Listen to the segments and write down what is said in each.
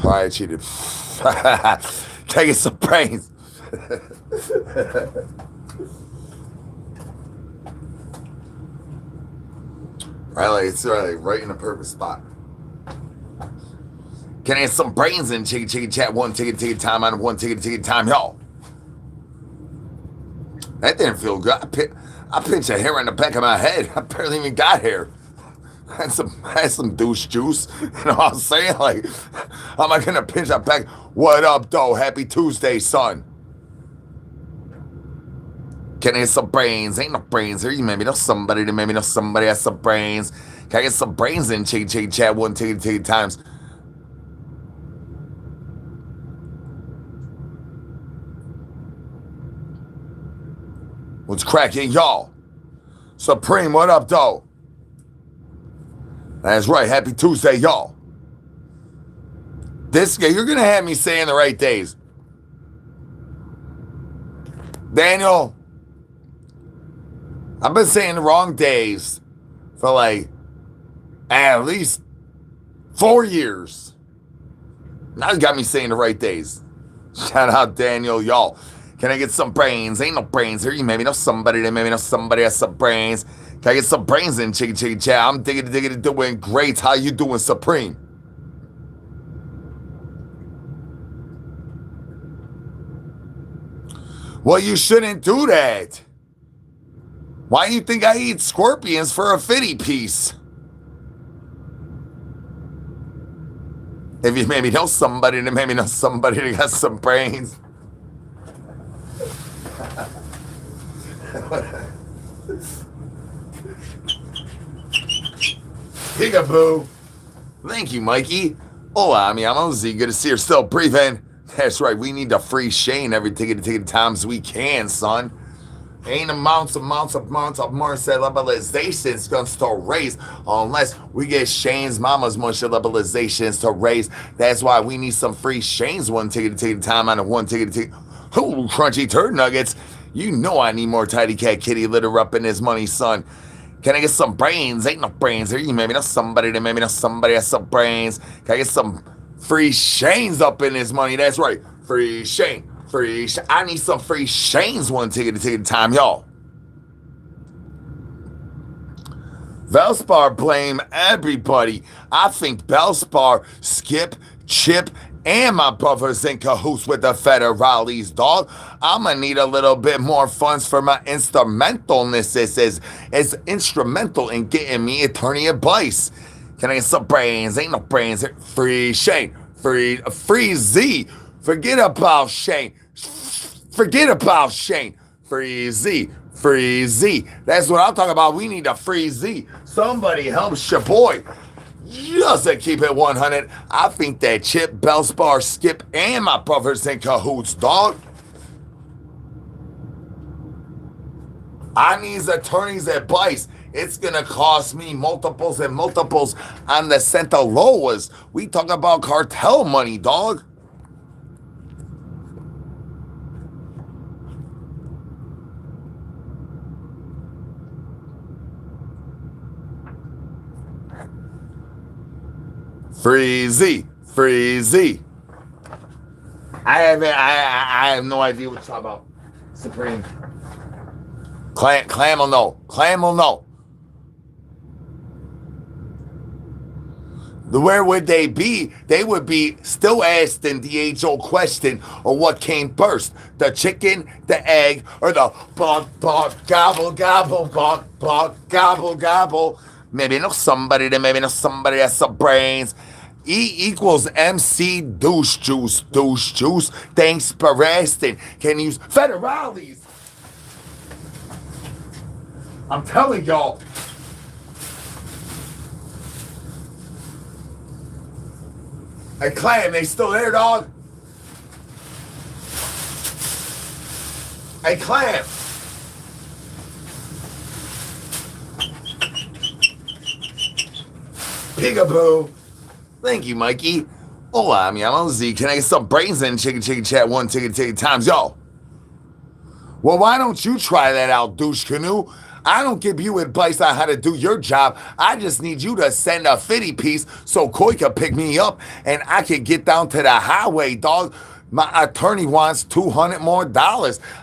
Sorry, I cheated. Can I get some brains? It's right in the perfect spot. Can I get some brains in Chicky Chat? One ticket time on one ticket time, y'all. That didn't feel good. I pinched a hair in the back of my head. I barely even got hair. I had some douche juice. You know what I'm saying? Like, how am I gonna pinch that back? What up, though? Happy Tuesday, son. Can I get some brains? Ain't no brains here. You maybe know somebody that maybe know somebody has some brains. Can I get some brains in Chicky Chat? One ticket times. What's cracking, y'all? Supreme, what up, though? That's right. Happy Tuesday, y'all. You're going to have me saying the right days. Daniel, I've been saying the wrong days for like at least 4 years. Now you got me saying the right days. Shout out, Daniel, y'all. Can I get some brains? Ain't no brains here. You maybe know somebody that maybe know somebody has some brains. Can I get some brains in Chicky Chat? I'm digging, doing great. How you doing, Supreme? Well, you shouldn't do that. Why do you think I eat scorpions for a 50 piece? If you maybe know somebody that maybe know somebody that got some brains. Peekaboo. Thank you, Mikey. Hola, mi amo Z. Good to see you're still breathing. That's right. We need to free Shane every ticket times we can, son. Ain't amounts of martializations gonna still raise unless we get Shane's mama's martializations to raise. That's why we need some free Shane's one ticket time on a one ticket. Ooh, crunchy turd nuggets. You know I need more tidy cat kitty litter up in his money, son. Can I get some brains? Ain't no brains here. You maybe know somebody that maybe know somebody has some brains. Can I get some free Shanes up in his money? That's right. Free Shane. I need some free Shanes one ticket time, y'all. Valspar blame everybody. I think Valspar, Skip, Chip, and my brothers in cahoots with the federales, dog. I'ma need a little bit more funds for my instrumentalness. It's instrumental in getting me attorney advice. Can I get some brains? Ain't no brains. Free Shane. Free Z. Forget about Shane. Free Z. That's what I'm talking about. We need a free Z. Somebody help your boy. Just to keep it 100, I think that Chip, Bellspar, Skip, and my brothers in cahoots, dog. I need attorney's advice. It's going to cost me multiples and multiples on the Centaloas. We talk about cartel money, dog. Free Z. I have no idea what you're talking about. Supreme. Clam will know. Where would they be? They would be still asking the age-old question of what came first, the chicken, the egg, or the gobble, gobble. Maybe know somebody has some brains. E equals MC douche juice. Thanks for asking. Can use federales. I'm telling y'all. Hey, Clam, they still there, dog? Hey, Clam. Peekaboo. Thank you, Mikey. Hola, mi amo Z. Can I get some brains in Chicken Chat one ticket times, y'all? Well, why don't you try that out, douche canoe? I don't give you advice on how to do your job. I just need you to send a 50 piece so Coy can pick me up and I can get down to the highway, dog. My attorney wants $200 more.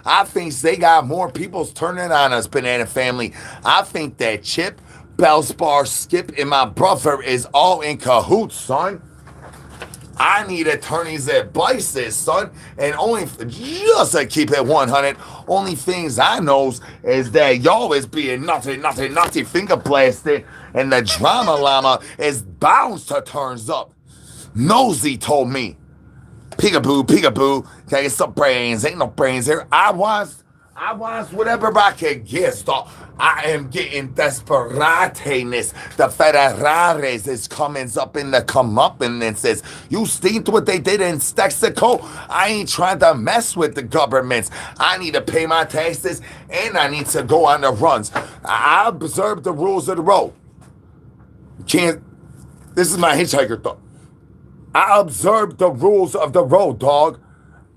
I think they got more people's turning on us, Banana Family. I think that Chip, Bellspar, Skip, and my brother is all in cahoots, son. I need attorneys' advices, son. And only, just to keep it 100, only things I knows is that y'all is being naughty finger blasted, and the drama llama is bound to turns up. Nosy told me, peekaboo, can I get some brains? Ain't no brains here. I want whatever I can get, dog. I am getting desperateness. The Federales is coming up in the comeuppance and says, you seen what they did in Mexico? I ain't trying to mess with the governments. I need to pay my taxes and I need to go on the runs. I observe the rules of the road. This is my hitchhiker thought. I observe the rules of the road, dog.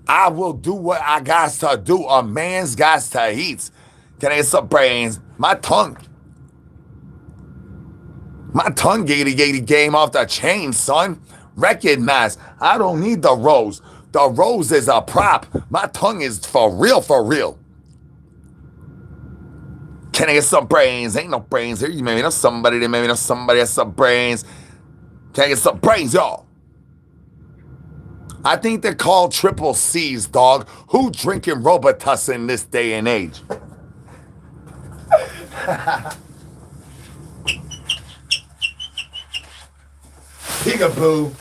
I will do what I got to do. A man's got to eat. Can I get some brains? My tongue gaty game off the chain, son. Recognize, I don't need the rose. The rose is a prop. My tongue is for real, for real. Can I get some brains? Ain't no brains here. You maybe know somebody. They maybe know somebody has some brains. Can I get some brains, y'all? I think they're called triple C's, dog. Who drinking Robitussin in this day and age? Peekaboo.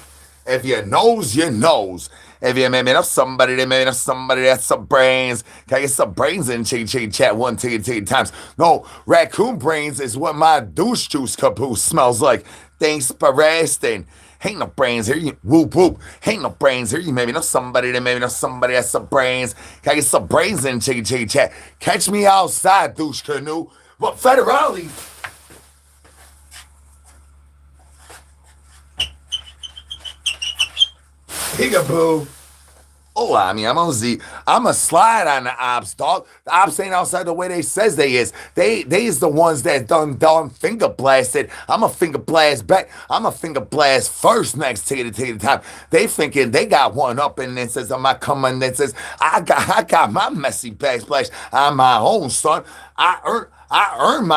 If you knows, you knows. If you maybe know somebody, they maybe know somebody that's some brains. Can I get some brains in Chicky Chat 1 ticket times? No, raccoon brains is what my douche juice caboose smells like. Thanks for asking. Ain't no brains here. You whoop whoop. Ain't no brains here. You maybe know somebody. They maybe know somebody has some brains. Can I get some brains in Chicky Chat? Catch me outside, douche canoe. What federale? Peekaboo. Hola, mi amo Z. I'm a slide on the ops, dog. The ops ain't outside the way they says they is. They is the ones that done finger blasted. I'm a finger blast back. I'm a finger blast first next to the time. They thinking they got one up and then says, am I coming? Then says, I got my messy backsplash on my own, son. I earn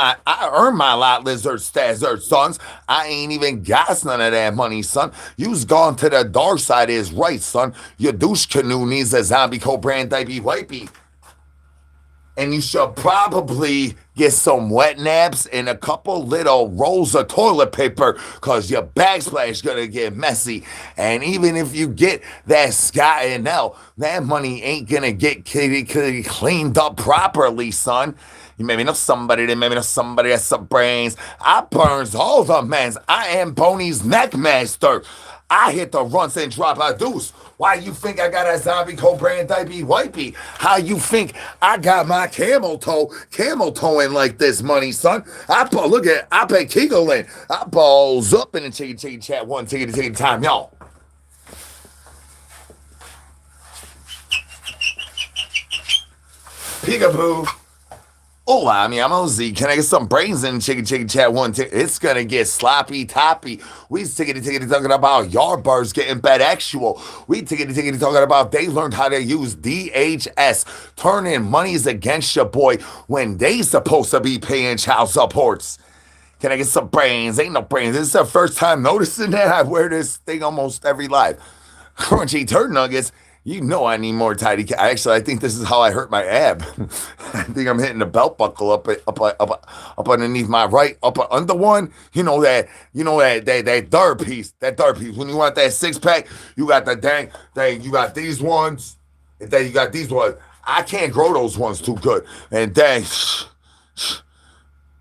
my lot lizard stazzard, sons. I ain't even got none of that money, son. You's gone to the dark side is right, son. Your douche canoe needs a zombie co-brand diaper wipey. And you should probably get some wet naps and a couple little rolls of toilet paper because your backsplash gonna get messy. And even if you get that Scott and L, that money ain't gonna get cleaned up properly, son. You maybe know somebody, they maybe know somebody has some brains. I burns all the mans. I am Boney's neck master. I hit the runs and drop a deuce. Why you think I got a zombie co-brand diaper wipey? How you think I got my camel toeing like this money, son? I been giggling. I balls up in the chicky chat 1 ticket time, y'all. Peekaboo. Hola, mi amo Z. Can I get some brains in Chicky Chat 1 ticket? It's gonna get sloppy toppy. We tickety talking about Yardbirds getting bad actual. We tickety talking about they learned how to use DHS, turning monies against your boy when they supposed to be paying child supports. Can I get some brains? Ain't no brains. This is the first time noticing that. I wear this thing almost every live. Crunchy turd nuggets. You know I need more tidy. Actually, I think this is how I hurt my ab. I think I'm hitting the belt buckle up underneath my right upper under one. You know that third piece. That third piece. When you want that 6-pack, you got the dang. You got these ones. And then you got these ones. I can't grow those ones too good. And dang.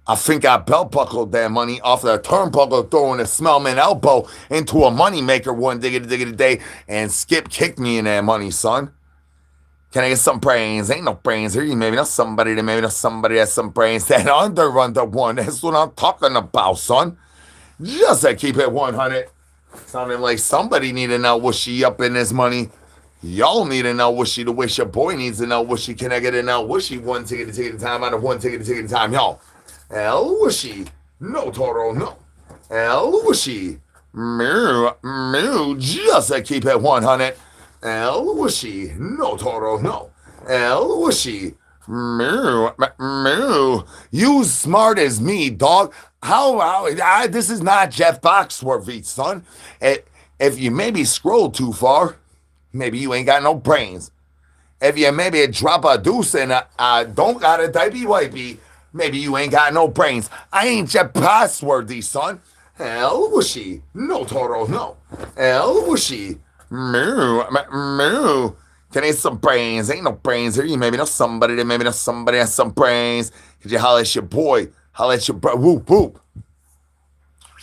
I think I belt buckled that money off the turnbuckle, throwing a smellman elbow into a moneymaker one diggity day, and Skip kicked me in that money, son. Can I get some brains? Ain't no brains here. You maybe know somebody has some brains. That under one. That's what I'm talking about, son. Just to keep it 100. Sounding like somebody need to know what she up in this money. Y'all need to know what the wish your boy needs to know what she. Can I get to know what she 1 ticket time out of 1 ticket time, y'all. El Wishy. No, Toro, no. El Wishy. Mew, just to keep it 100. El Wishy. No, Toro, no. El Wishy. Mew. You smart as me, dog. This is not Jeff Foxworthy, son. If you maybe scroll too far, maybe you ain't got no brains. If you maybe drop a deuce and don't got a dipey wipey, maybe you ain't got no brains. I ain't Jeff Foxworthy, son. El Wishy. No, Toro, no. El Wishy. Moo. Can I some brains? Ain't no brains here. You maybe know somebody that maybe know somebody has some brains. Could you holler at your boy? Holler at your bro. Whoop, whoop.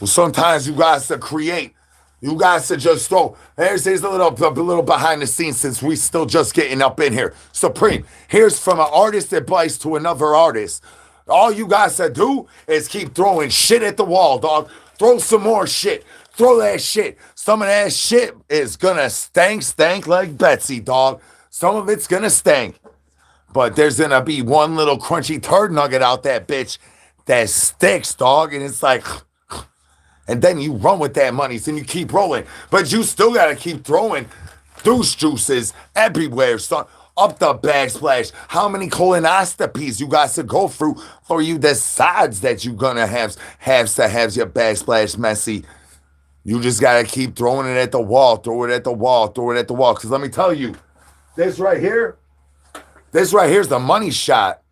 Well, sometimes you guys to create. You guys to just throw. Here's a little behind the scenes since we still just getting up in here. Supreme. Here's from an artist advice to another artist. All you guys to do is keep throwing shit at the wall, dog. Throw some more shit. Throw that shit. Some of that shit is gonna stank like Betsy, dog. Some of it's gonna stank. But there's gonna be one little crunchy turd nugget out that bitch that sticks, dog. And it's like, and then you run with that money, so you keep rolling. But you still gotta keep throwing douche juices everywhere, son. Up the backsplash. How many colonoscopies you got to go through for you decides that you're gonna have your backsplash messy? You just gotta keep throwing it at the wall, throw it at the wall, throw it at the wall. Because let me tell you, this right here's the money shot.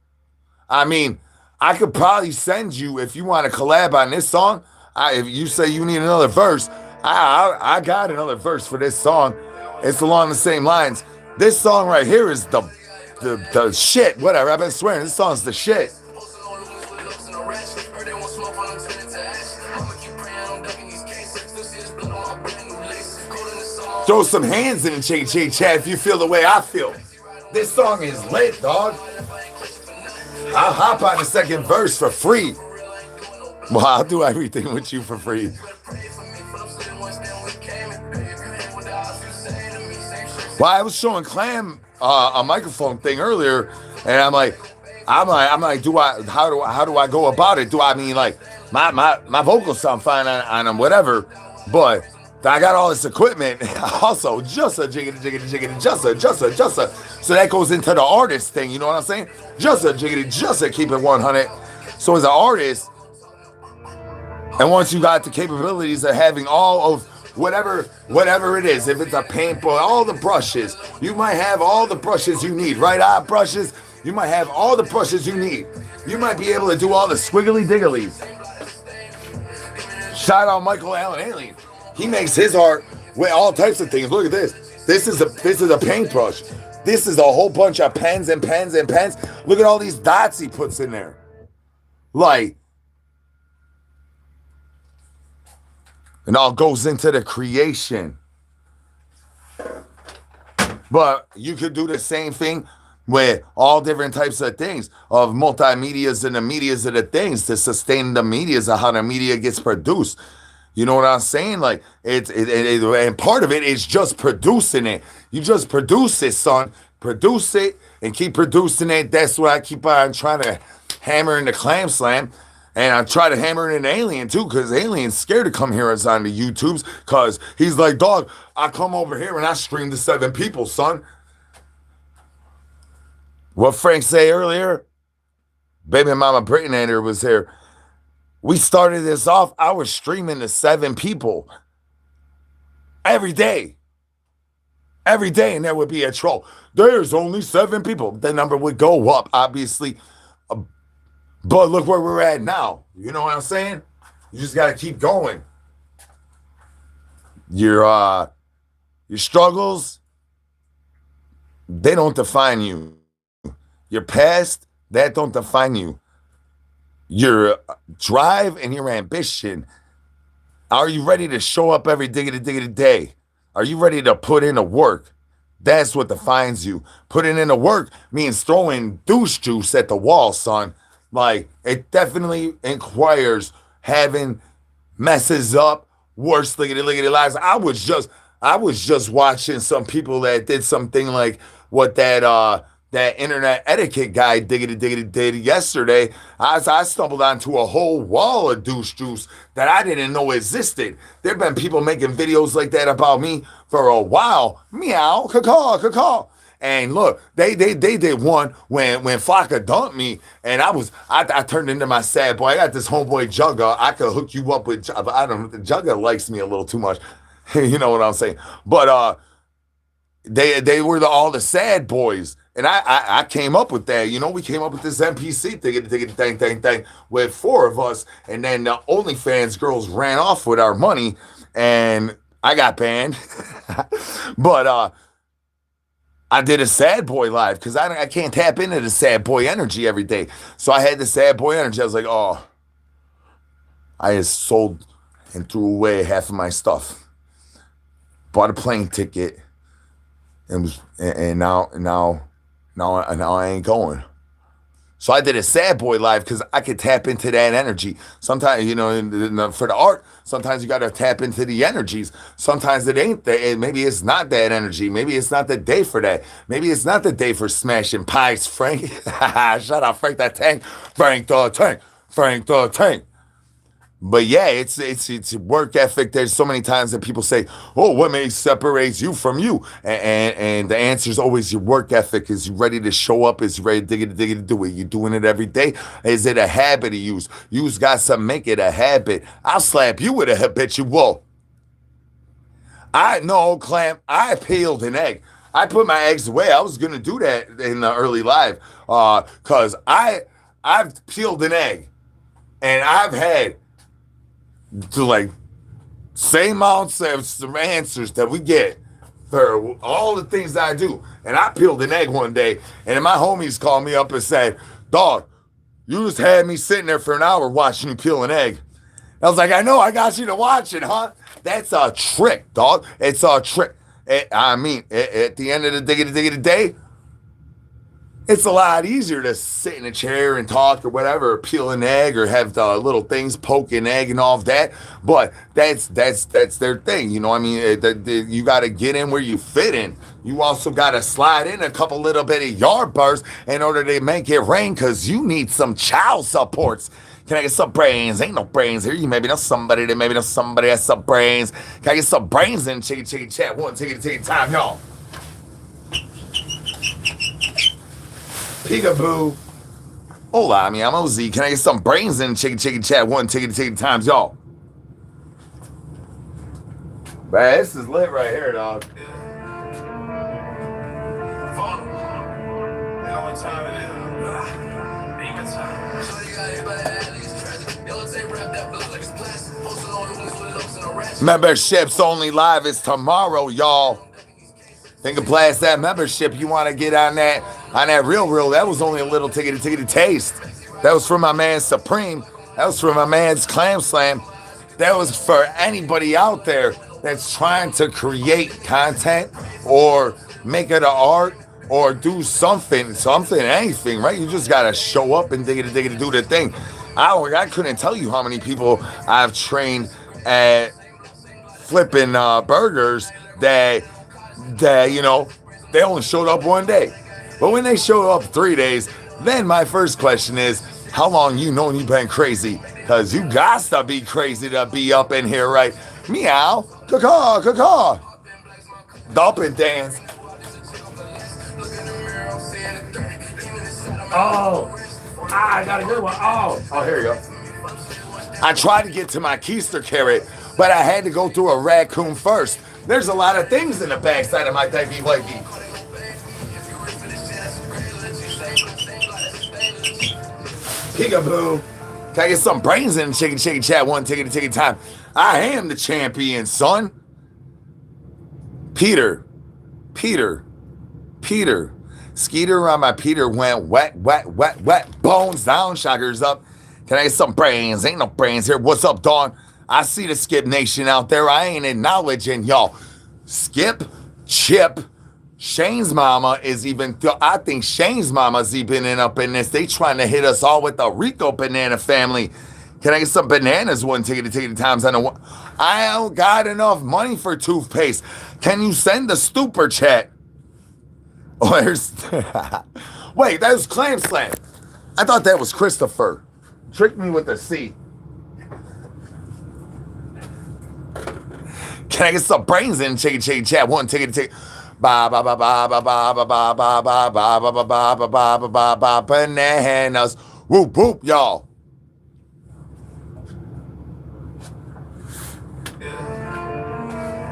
I mean, I could probably send you, if you want to collab on this song, if you say you need another verse, I got another verse for this song. It's along the same lines. This song right here is the shit. Whatever, I've been swearing, this song's the shit. Throw some hands in the Che chat if you feel the way I feel. This song is lit, dog. I'll hop on the second verse for free. Well, I'll do everything with you for free. Well, I was showing Clam a microphone thing earlier, and I'm like, how do I go about it? Do I mean like my vocals sound fine on them, whatever, but I got all this equipment also, just a jiggity, just a. So that goes into the artist thing, you know what I'm saying? Just a jiggity, keep it 100. So as an artist, and once you got the capabilities of having all of whatever it is, if it's a paintball, all the brushes, you might have all the brushes you need, right? Eye brushes, you might have all the brushes you need. You might be able to do all the squiggly digglies. Shout out Michael Allen Alien. He makes his art with all types of things. Look at this. This is a paintbrush. This is a whole bunch of pens and pens and pens. Look at all these dots he puts in there. Like, and all goes into the creation. But you could do the same thing with all different types of things, of multimedias and the medias of the things to sustain the medias of how the media gets produced. You know what I'm saying? Like, and part of it is just producing it. You just produce it, son. Produce it and keep producing it. That's what I keep on trying to hammer in the Clam Slam. And I try to hammer it in Alien, too, because Alien's scared to come here as on the YouTubes, because he's like, dog, I come over here and I stream to 7 people, son. What Frank say earlier? Baby Mama Brittanator was here. We started this off, I was streaming to 7 people every day. Every day, and there would be a troll. There's only 7 people. The number would go up, obviously. But look where we're at now. You know what I'm saying? You just got to keep going. Your struggles, they don't define you. Your past, that don't define you. Your drive and your ambition. Are you ready to show up every diggity day? Are you ready to put in the work? That's what defines you. Putting in the work means throwing douche juice at the wall, son. Like, it definitely inquires having messes up, worse lickety lives. I was just watching some people that did something like what that that internet etiquette guy did yesterday, I stumbled onto a whole wall of douche juice that I didn't know existed. There've been people making videos like that about me for a while. Meow, caw, caw. And look, they did one when Flocka dumped me, and I turned into my sad boy. I got this homeboy Jugga. I could hook you up with. I don't. Jugga likes me a little too much. You know what I'm saying? But they were all the sad boys, and I came up with that. You know, we came up with this NPC thing with 4 of us, and then the OnlyFans girls ran off with our money, and I got banned. But I did a sad boy live because I can't tap into the sad boy energy every day. So I had the sad boy energy. I was like, oh, I just sold and threw away half of my stuff. Bought a plane ticket and now I ain't going. So I did a sad boy live because I could tap into that energy. Sometimes, you know, for the art, sometimes you got to tap into the energies. Sometimes it ain't that. Maybe it's not that energy. Maybe it's not the day for that. Maybe it's not the day for smashing pies, Frank. Shut up, Frank the Tank. Frank the Tank. Frank the Tank. But yeah, it's work ethic. There's so many times that people say, "Oh, what separates you from you?" And the answer is always your work ethic. Is you ready to show up? Is you ready to dig it, do it? You doing it every day? Is it a habit of use? You's got to make it a habit. I'll slap you with a habitual. Clamp. I peeled an egg. I put my eggs away. I was gonna do that in the early live, cause I've peeled an egg, and I've had to like same amounts of some answers that we get for all the things that I do. And I peeled an egg one day, and then my homies called me up and said, "Dog, you just had me sitting there for an hour watching you peel an egg." I was like, "I know, I got you to watch it, huh?" That's a trick, dog. It's a trick. At the end of the day, it's a lot easier to sit in a chair and talk or whatever, or peel an egg or have the little things poke an egg and all of that. But that's their thing, you know. I mean, you got to get in where you fit in. You also got to slide in a couple little bit of yard bursts in order to make it rain, because you need some child supports. Can I get some brains? Ain't no brains here. You maybe know somebody that maybe know somebody has some brains. Can I get some brains in? Chicken chat. One ticket time, y'all. Peekaboo. Hola, mi amo Z. Can I get some brains in? Chicken chat. One ticket times, y'all. Man, this is lit right here, dog. Memberships only live is tomorrow, y'all. Think of blast that membership. You want to get on that real. That was only a little ticket taste. That was for my man Supreme. That was for my man's Clam Slam. That was for anybody out there that's trying to create content or make it an art or do something, anything, right? You just gotta show up and dig it, do the thing. I couldn't tell you how many people I've trained at flipping burgers that you know, they only showed up one day. But when they showed up 3 days, then my first question is, how long you known you've been crazy? Because you got to be crazy to be up in here, right? Meow, caw. Dump and dance. I got a good one. Oh, here you go. I tried to get to my keister carrot, but I had to go through a raccoon first. There's a lot of things in the backside of my dikey wikey. Peekaboo. Can I get some brains in chicken chat? One ticket time. I am the champion, son. Peter. Skeeter on my Peter went wet. Bones down, shockers up. Can I get some brains? Ain't no brains here. What's up, Dawn? I see the Skip Nation out there. I ain't acknowledging y'all. Skip, Chip, Shane's mama is even, I think Shane's mama's even up in this. They trying to hit us all with the Rico banana family. Can I get some bananas? One ticket times. I don't got enough money for toothpaste. Can you send the stupor chat? Oh, there's... Wait, that was Clam Slam. I thought that was Christopher. Tricked me with the C. Can I get some brains in? Chicken chat. One ticket. Ba ba ba ba ba ba ba ba ba ba ba ba ba ba ba ba ba ba bananas. Whoop whoop, y'all.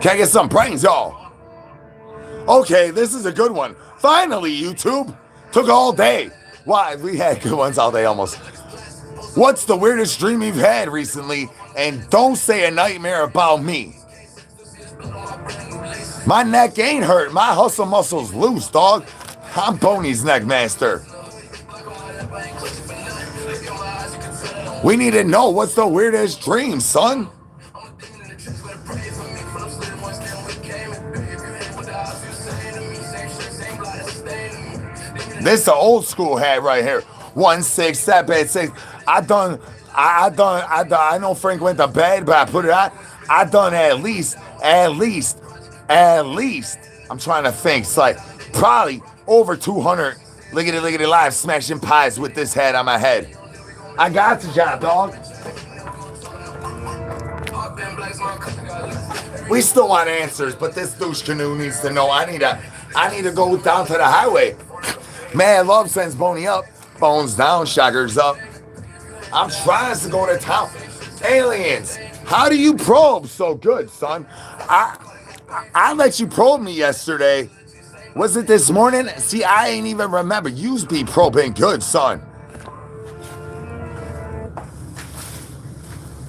Can I get some brains, y'all? Okay, this is a good one. Finally, YouTube. Took all day. Why? We had good ones all day almost. What's the weirdest dream you've had recently? And don't say a nightmare about me. My neck ain't hurt. My hustle muscle's loose, dog. I'm Pony's neck master. We need to know what's the weirdest dream, son. This is the old school hat right here. 1676. I know Frank went to bed, but I put it on. I done at least. I'm trying to think. It's like probably over 200 lickety live smashing pies with this hat on my head. I got the job, dog. We still want answers, but this douche canoe needs to know. I need to go down to the highway. Mad love sends Boney up, bones down, shockers up. I'm trying to go to town. Aliens, how do you probe so good, son? I let you probe me yesterday. Was it this morning? See, I ain't even remember. You be probing good, son.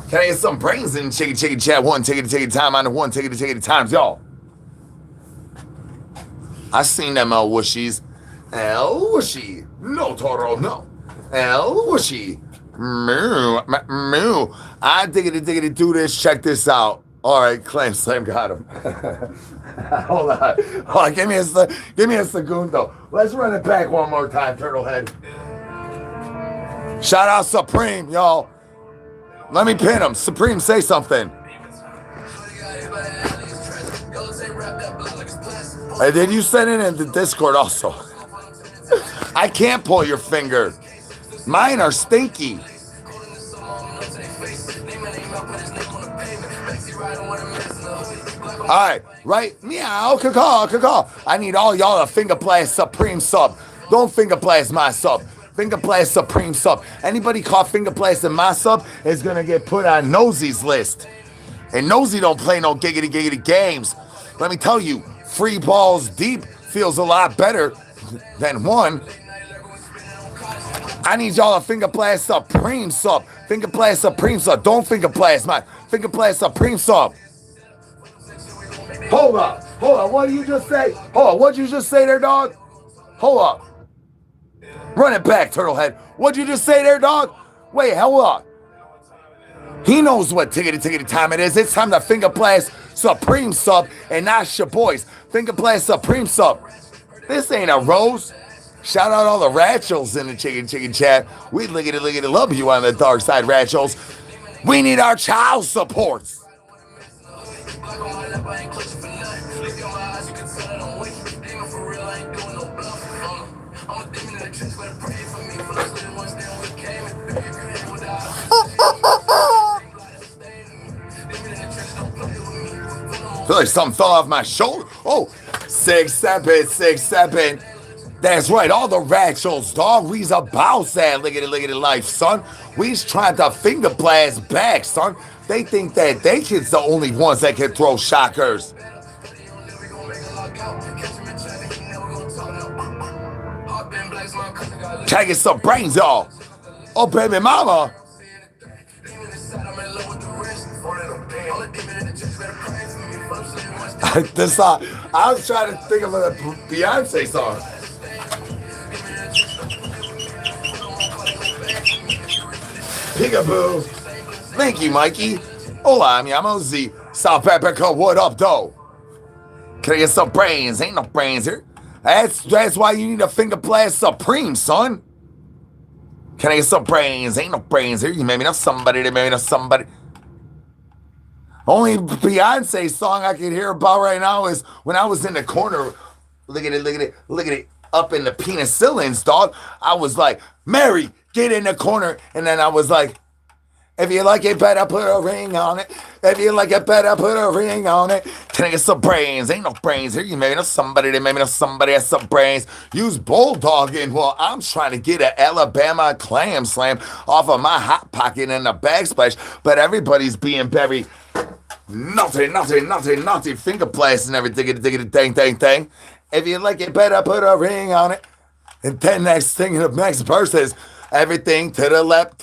Can I get some brains in chicken chat? One ticket time on the one ticket times, y'all. I seen them whooshies. Whooshy. No, Toro, no. Whooshy. Moo. I diggity do this. Check this out. All right, Clam Slam got him. Hold on. Give me a segundo. Let's run it back one more time, Turtlehead. Shout out Supreme, y'all. Let me pin him. Supreme, say something. And then you send it in the Discord also. I can't pull your finger. Mine are stinky. All right. Meow, caw. I need all y'all to finger blast Supreme sub. Don't finger blast my sub. Finger blast Supreme sub. Anybody caught finger blasting my sub is gonna get put on Nosy's list. And Nosy don't play no giggity games. Let me tell you, free balls deep feels a lot better than one. I need y'all to finger blast Supreme sub. Finger blast Supreme sub. Don't finger blast my finger blast Supreme sub. Hold up. What did you just say? What'd you just say there, dog? Hold up. Run it back, Turtlehead. What'd you just say there, dog? Wait, hold up. He knows what tickety time it is. It's time to finger blast Supreme sub and not your boys. Finger blast Supreme sub. This ain't a rose. Shout out all the Ratchels in the chicken chat. We lickety love you on the dark side, Ratchels. We need our child supports. I feel like something fell off my shoulder. Oh, 6-7. That's right, all the Ratchels, dog. We's about that lickety life, son. We's trying to finger blast back, son. They think that they kids the only ones that can throw shockers. Can I get some brains, y'all? Oh, baby mama. This song, I was trying to think of a Beyonce song. Peekaboo. Thank you, Mikey. Hola, mi amo Z. South Africa, what up, though? Can I get some brains? Ain't no brains here. That's why you need a finger blast Supreme, son. Can I get some brains? Ain't no brains here. You made me know somebody. Only Beyonce song I can hear about right now is when I was in the corner look at it, up in the penicillins, dog. I was like, Mary, get in the corner. And then I was like, if you like it better, put a ring on it. If you like it better, put a ring on it. Can I get some brains? Ain't no brains here. You maybe know somebody that maybe know somebody has some brains. Use bulldogging. Well, I'm trying to get an Alabama clam slam off of my hot pocket in a backsplash, but everybody's being very naughty, finger blast and everything, thing. If you like it better, put a ring on it. And then next thing, the next verse is everything to the left.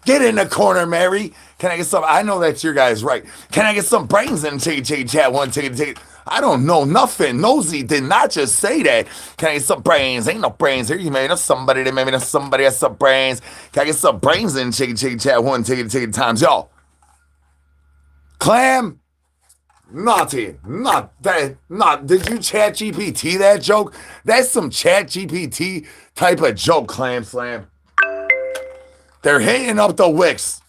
Get in the corner, Mary. Can I get some? I know that's your guys, right? Can I get some brains in chicken chat? One ticket. I don't know nothing. Nosy did not just say that. Can I get some brains? Ain't no brains here. You may know somebody that maybe know somebody has some brains. Can I get some brains in chicken chat? One ticket times, y'all. Clam. Naughty, not that, not. Did you chat GPT that joke? That's some chat GPT type of joke, Clam Slam. They're hitting up the wicks.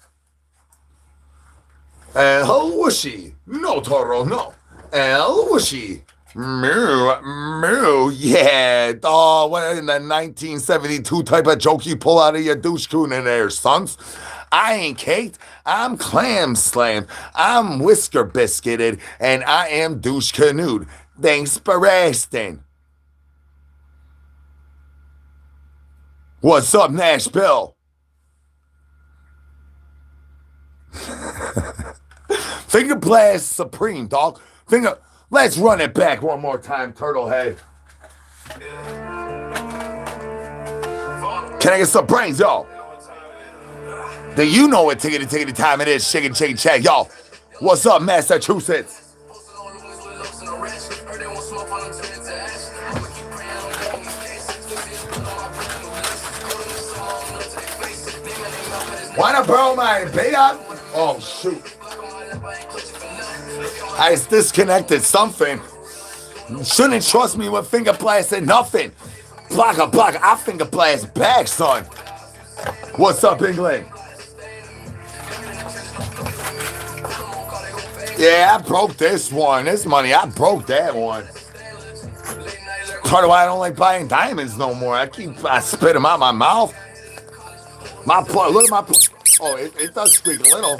El whooshy, no Toro, no. El whooshy, moo, yeah. Oh, what in the 1972 type of joke you pull out of your douche coon in there, sons? I ain't caked. I'm clam slammed. I'm whisker biscuited, and I am douche canoed. Thanks for asking. What's up, Nashville? Finger blast supreme, dog. Let's run it back one more time, Turtlehead. Can I get some brains, y'all? Do you know what tickety time it is? Chicken chat, y'all. What's up, Massachusetts? Wanna borrow my beta? Oh shoot! I disconnected something. Shouldn't trust me with finger blasting nothing. Block. I finger blast back, son. What's up, England? Yeah, I broke this one. This money, I broke that one. Part of why I don't like buying diamonds no more. I spit them out my mouth. Look at my plug. Oh, it does squeak a little.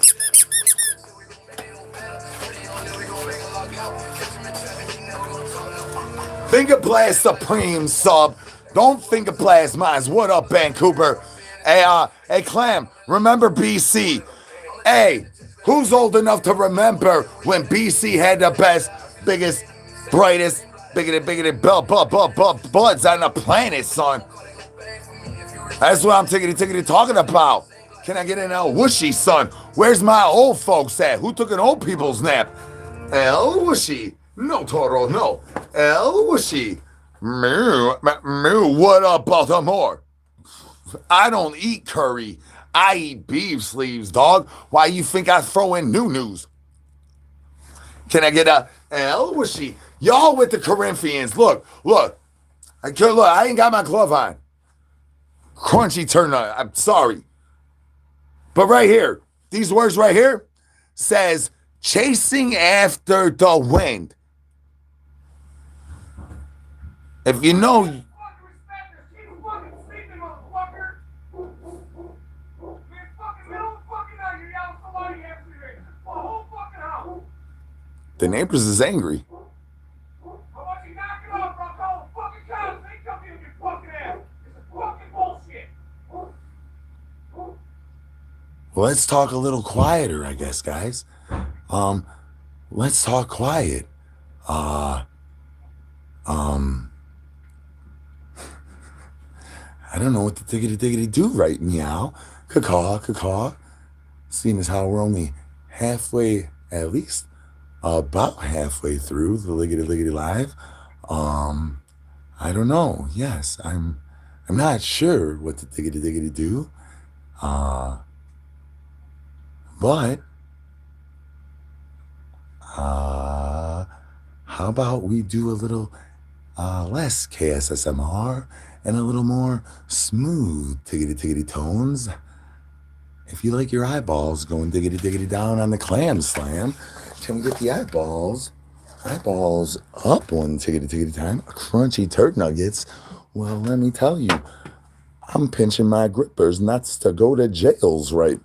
Finger blast supreme sub. Don't finger blast mines. What up, Vancouver? Hey, Clam, remember BC? Hey, who's old enough to remember when BC had the best, biggest, brightest, biggest buds on the planet, son? That's what I'm tickety talking about. Can I get an El Whooshy, son? Where's my old folks at? Who took an old people's nap? El Whooshy. No, Toro, no. El Whooshy. Moo. What up, Baltimore? I don't eat curry. I eat beef sleeves, dog. Why you think I throw in new news? Can I get a El Whooshy? Y'all with the Corinthians. Look. I ain't got my glove on. Crunchy turn on. I'm sorry. But right here, these words right here says chasing after the wind. If you know. The neighbors is angry. Let's talk a little quieter, I guess, guys. Let's talk quiet. I don't know what the diggity do right meow. Caw. Seeing as how we're only halfway, at least about halfway through the liggity live. I don't know. Yes, I'm not sure what the diggity do. But how about we do a little less KSSMR and a little more smooth tiggity tones? If you like your eyeballs going diggity down on the clam slam, can we get the eyeballs Eyeballs up one tickety time. Crunchy turd nuggets. Well, let me tell you, I'm pinching my grippers nuts to go to jails, right?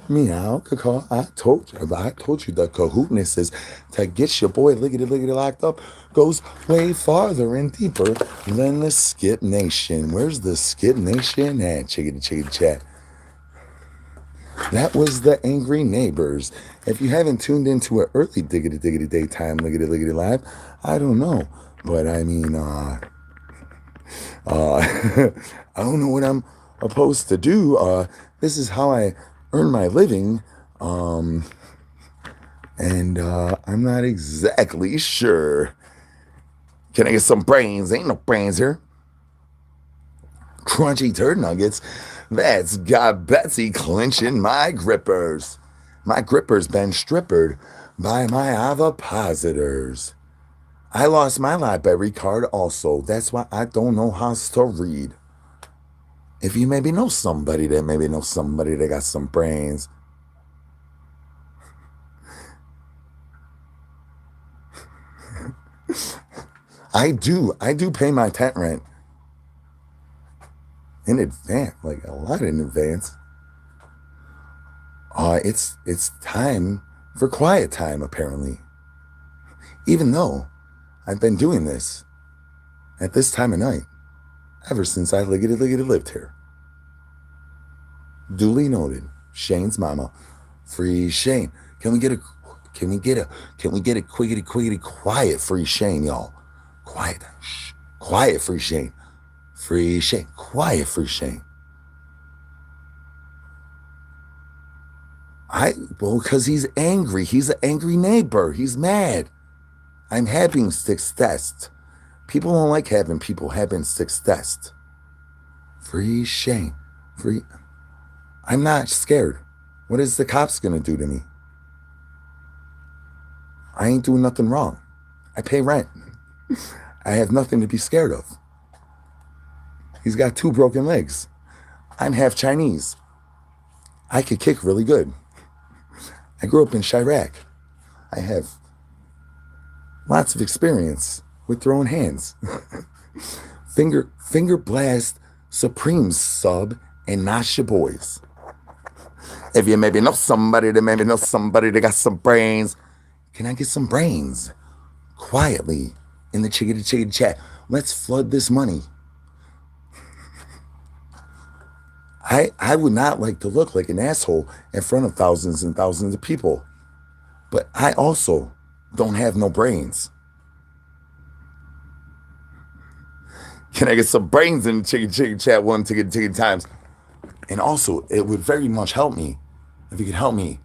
Meow, caw. I told you the cahootness is to get your boy lickety locked up goes way farther and deeper than the Skip Nation. Where's the Skip Nation at? Chickity chat. That was the Angry Neighbors. If you haven't tuned into an early diggity daytime liggity live, I don't know. But I mean, I don't know what I'm supposed to do. This is how I earn my living. And I'm not exactly sure. Can I get some brains? Ain't no brains here. Crunchy turd nuggets. That's got Betsy clinching my grippers. My grippers been strippered by my ovipositors. I lost my library card also. That's why I don't know how to read. If you maybe know somebody that got some brains. I do pay my tent rent. In advance, like a lot in advance. It's time for quiet time, apparently. Even though I've been doing this at this time of night ever since I liggity lived here. Duly noted. Shane's mama. Free Shane. Can we get a quickity quiet free Shane, y'all? Quiet. Shh. Quiet free Shane. Free Shane. Quiet free Shane. Because he's angry. He's an angry neighbor. He's mad. I'm having success. People don't like having people having success. Free Shane. Free. I'm not scared. What is the cops gonna do to me? I ain't doing nothing wrong. I pay rent. I have nothing to be scared of. He's got 2 broken legs. I'm half Chinese. I could kick really good. I grew up in Chirac. I have lots of experience with throwing hands. Finger blast supreme sub and not your boys. If you maybe know somebody that got some brains, can I get some brains? Quietly in the chickity chat. Let's flood this money. I would not like to look like an asshole in front of thousands and thousands of people. But I also don't have no brains. Can I get some brains in the chicken chat one ticket times? And also, it would very much help me if you could help me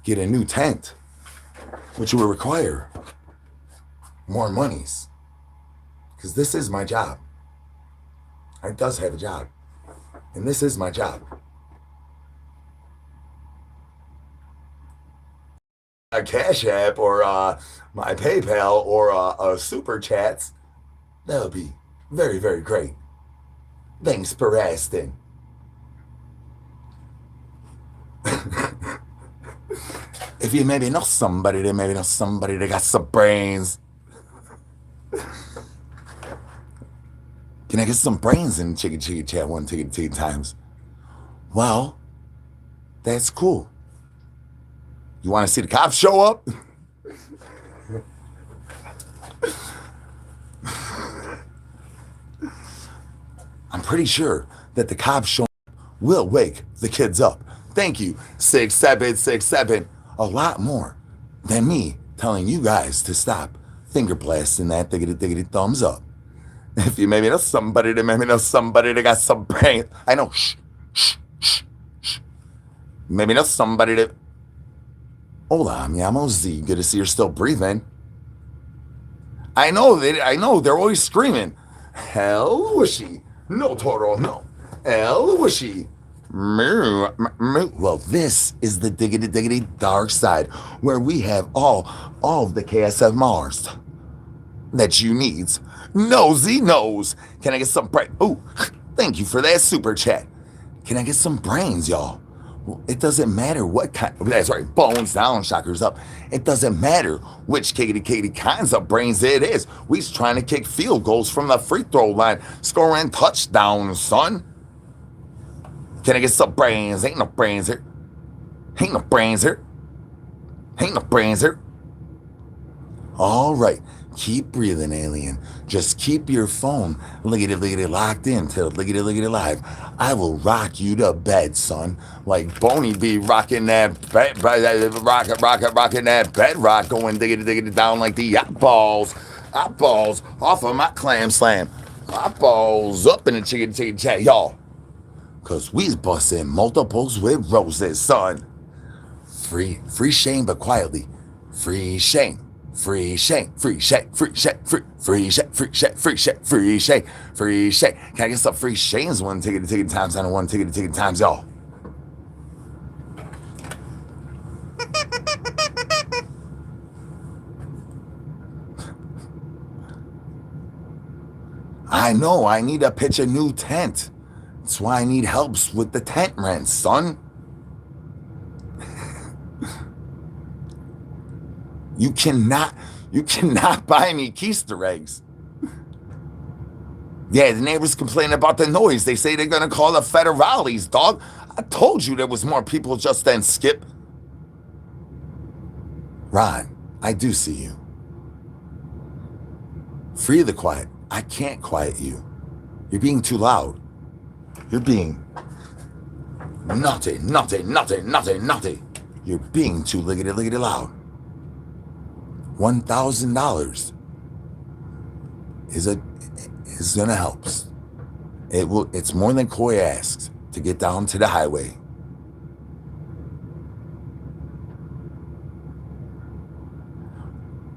get a new tent, which would require more monies. Because this is my job. I does have a job. And this is my job. A Cash App or my PayPal or a Super Chats, that would be very, very great. Thanks for asking. If you maybe know somebody that got some brains. Can I get some brains in chicken chat one ticket times? Well, that's cool. You want to see the cops show up? I'm pretty sure that the cops show up will wake the kids up. Thank you, 6767. A lot more than me telling you guys to stop finger blasting that diggity thumbs up. If you maybe know somebody that got some brains. I know, shh. Maybe know somebody that... Hola, mi amo Z. Good to see you're still breathing. I know, they're always screaming. Hell wishy. No, Toro, no. Hell wishy. Well, this is the diggity dark side, where we have all of the KSF Mars that you need. Nosy nose. Can I get some brains? Ooh, thank you for that super chat. Can I get some brains, y'all? It doesn't matter what kind. That's right. Bones down, shockers up. It doesn't matter which Katie kinds of brains it is. We's trying to kick field goals from the free throw line, scoring touchdowns, son. Can I get some brains? Ain't no brains here. Ain't no brains here. Ain't no brains here. All right. Keep breathing, alien. Just keep your phone lickety locked in till lickety live. I will rock you to bed, son. Like Boney be rocking that bed, rocking that bedrock, going diggity down like the eyeballs off of my clam slam. Eyeballs up in the chicken chat, y'all. Cause we's busting multiples with roses, son. Free Shane, but quietly. Free Shane. Free Shane, free Shane, free Shane, free Shane, free Shane, free Shane, free Shane, free Shane. Can I get some free Shanes? One ticket times on one ticket times, y'all. I know, I need to pitch a new tent. That's why I need helps with the tent rent, son. You cannot buy me Keister eggs. Yeah, the neighbors complain about the noise. They say they're gonna call the federales, dog. I told you there was more people just than Skip. Ron, I do see you. Free the quiet. I can't quiet you. You're being too loud. You're being naughty. You're being too lickety loud. $1,000 is gonna help. It's more than Coy asks to get down to the highway.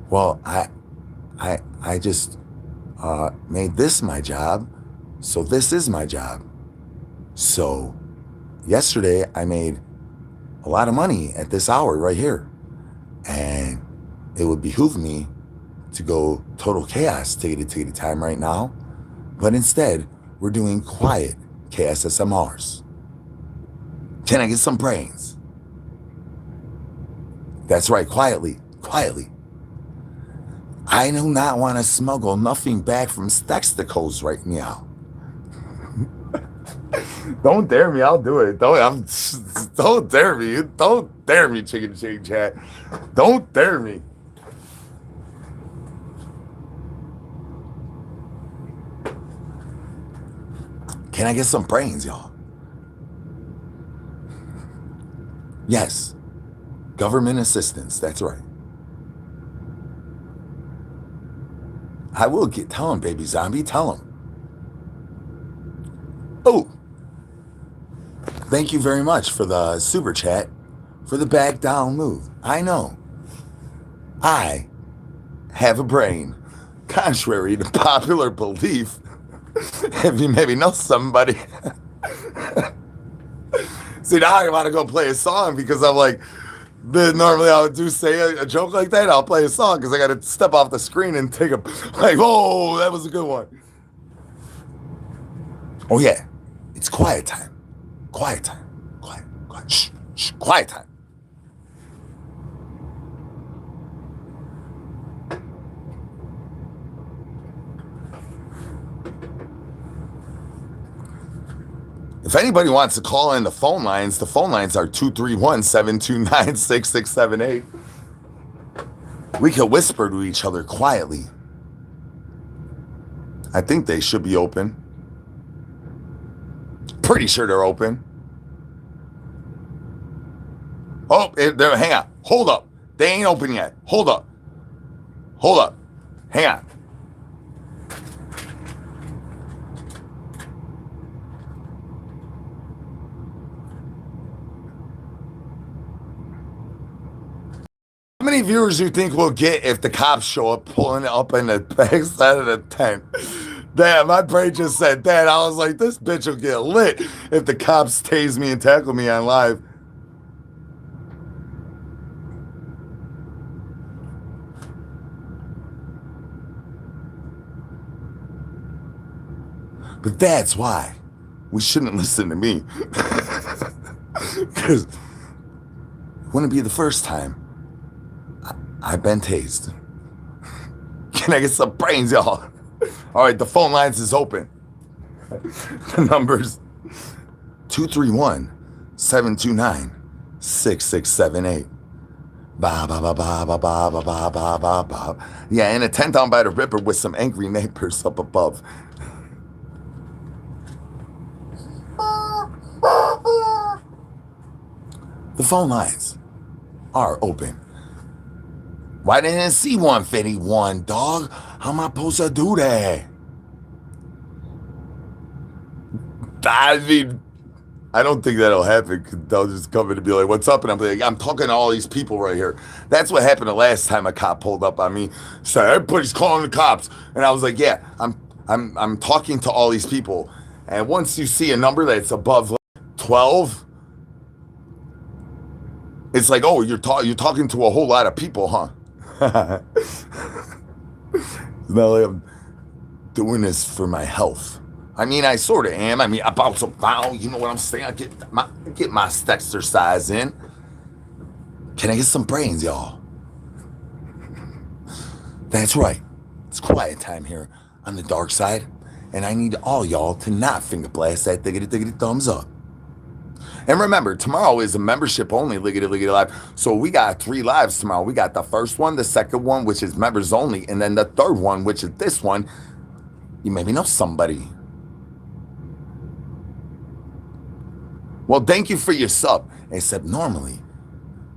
Well, I just made this my job, so this is my job. So yesterday I made a lot of money at this hour right here, and it would behoove me to go total chaos tickety time right now, but instead we're doing quiet KSSMRs. Can I get some brains? That's right, quietly. I do not want to smuggle nothing back from Stexticos right now. Don't dare me, I'll do it. Don't dare me. Don't dare me, chicken chat. Don't dare me. Can I get some brains, y'all? Yes. Government assistance, that's right. I will tell him, baby zombie, tell him. Oh, thank you very much for the super chat, for the back down move. I know. I have a brain, contrary to popular belief. If you maybe know somebody. See, now I want to go play a song because I'm like, normally I would say a joke like that. I'll play a song because I got to step off the screen and take a, like, oh, that was a good one. Oh, yeah. It's quiet time. Quiet time. Quiet. Shh. Quiet time. If anybody wants to call in the phone lines are 231-729-6678. We can whisper to each other quietly. I think they should be open. Pretty sure they're open. Oh, hang on. Hold up. They ain't open yet. Hold up. Hang on. How many viewers do you think we'll get if the cops show up pulling up in the backside of the tent? Damn, my brain just said that. I was like, this bitch will get lit if the cops tase me and tackle me on live. But that's why we shouldn't listen to me. Because it wouldn't be the first time I've been tased. Can I get some brains, y'all? All right, the phone lines is open. The number's 231-729-6678. Ba ba ba ba ba ba ba ba ba ba ba. Yeah, and a 10 down by the Ripper with some angry neighbors up above. The phone lines are open. Why didn't I see 151, dog? How am I supposed to do that? I mean, I don't think that'll happen because they'll just come in and be like, "What's up?" And I'm like, "I'm talking to all these people right here." That's what happened the last time a cop pulled up on me. Said, "Everybody's calling the cops," and I was like, "Yeah, I'm talking to all these people." And once you see a number that's above like 12, it's like, "Oh, you're talking to a whole lot of people, huh?" It's not like I'm doing this for my health. I mean, I sort of am. I mean, about to bow, you know what I'm saying? I get my exercise in. Can I get some brains, y'all? That's right. It's quiet time here on the dark side, and I need all y'all to not finger blast that diggity thumbs up. And remember, tomorrow is a membership only Liggity Live. So we got 3 lives tomorrow. We got the first one, the second one, which is members only, and then the third one, which is this one. You maybe know somebody. Well, thank you for your sub. Except normally,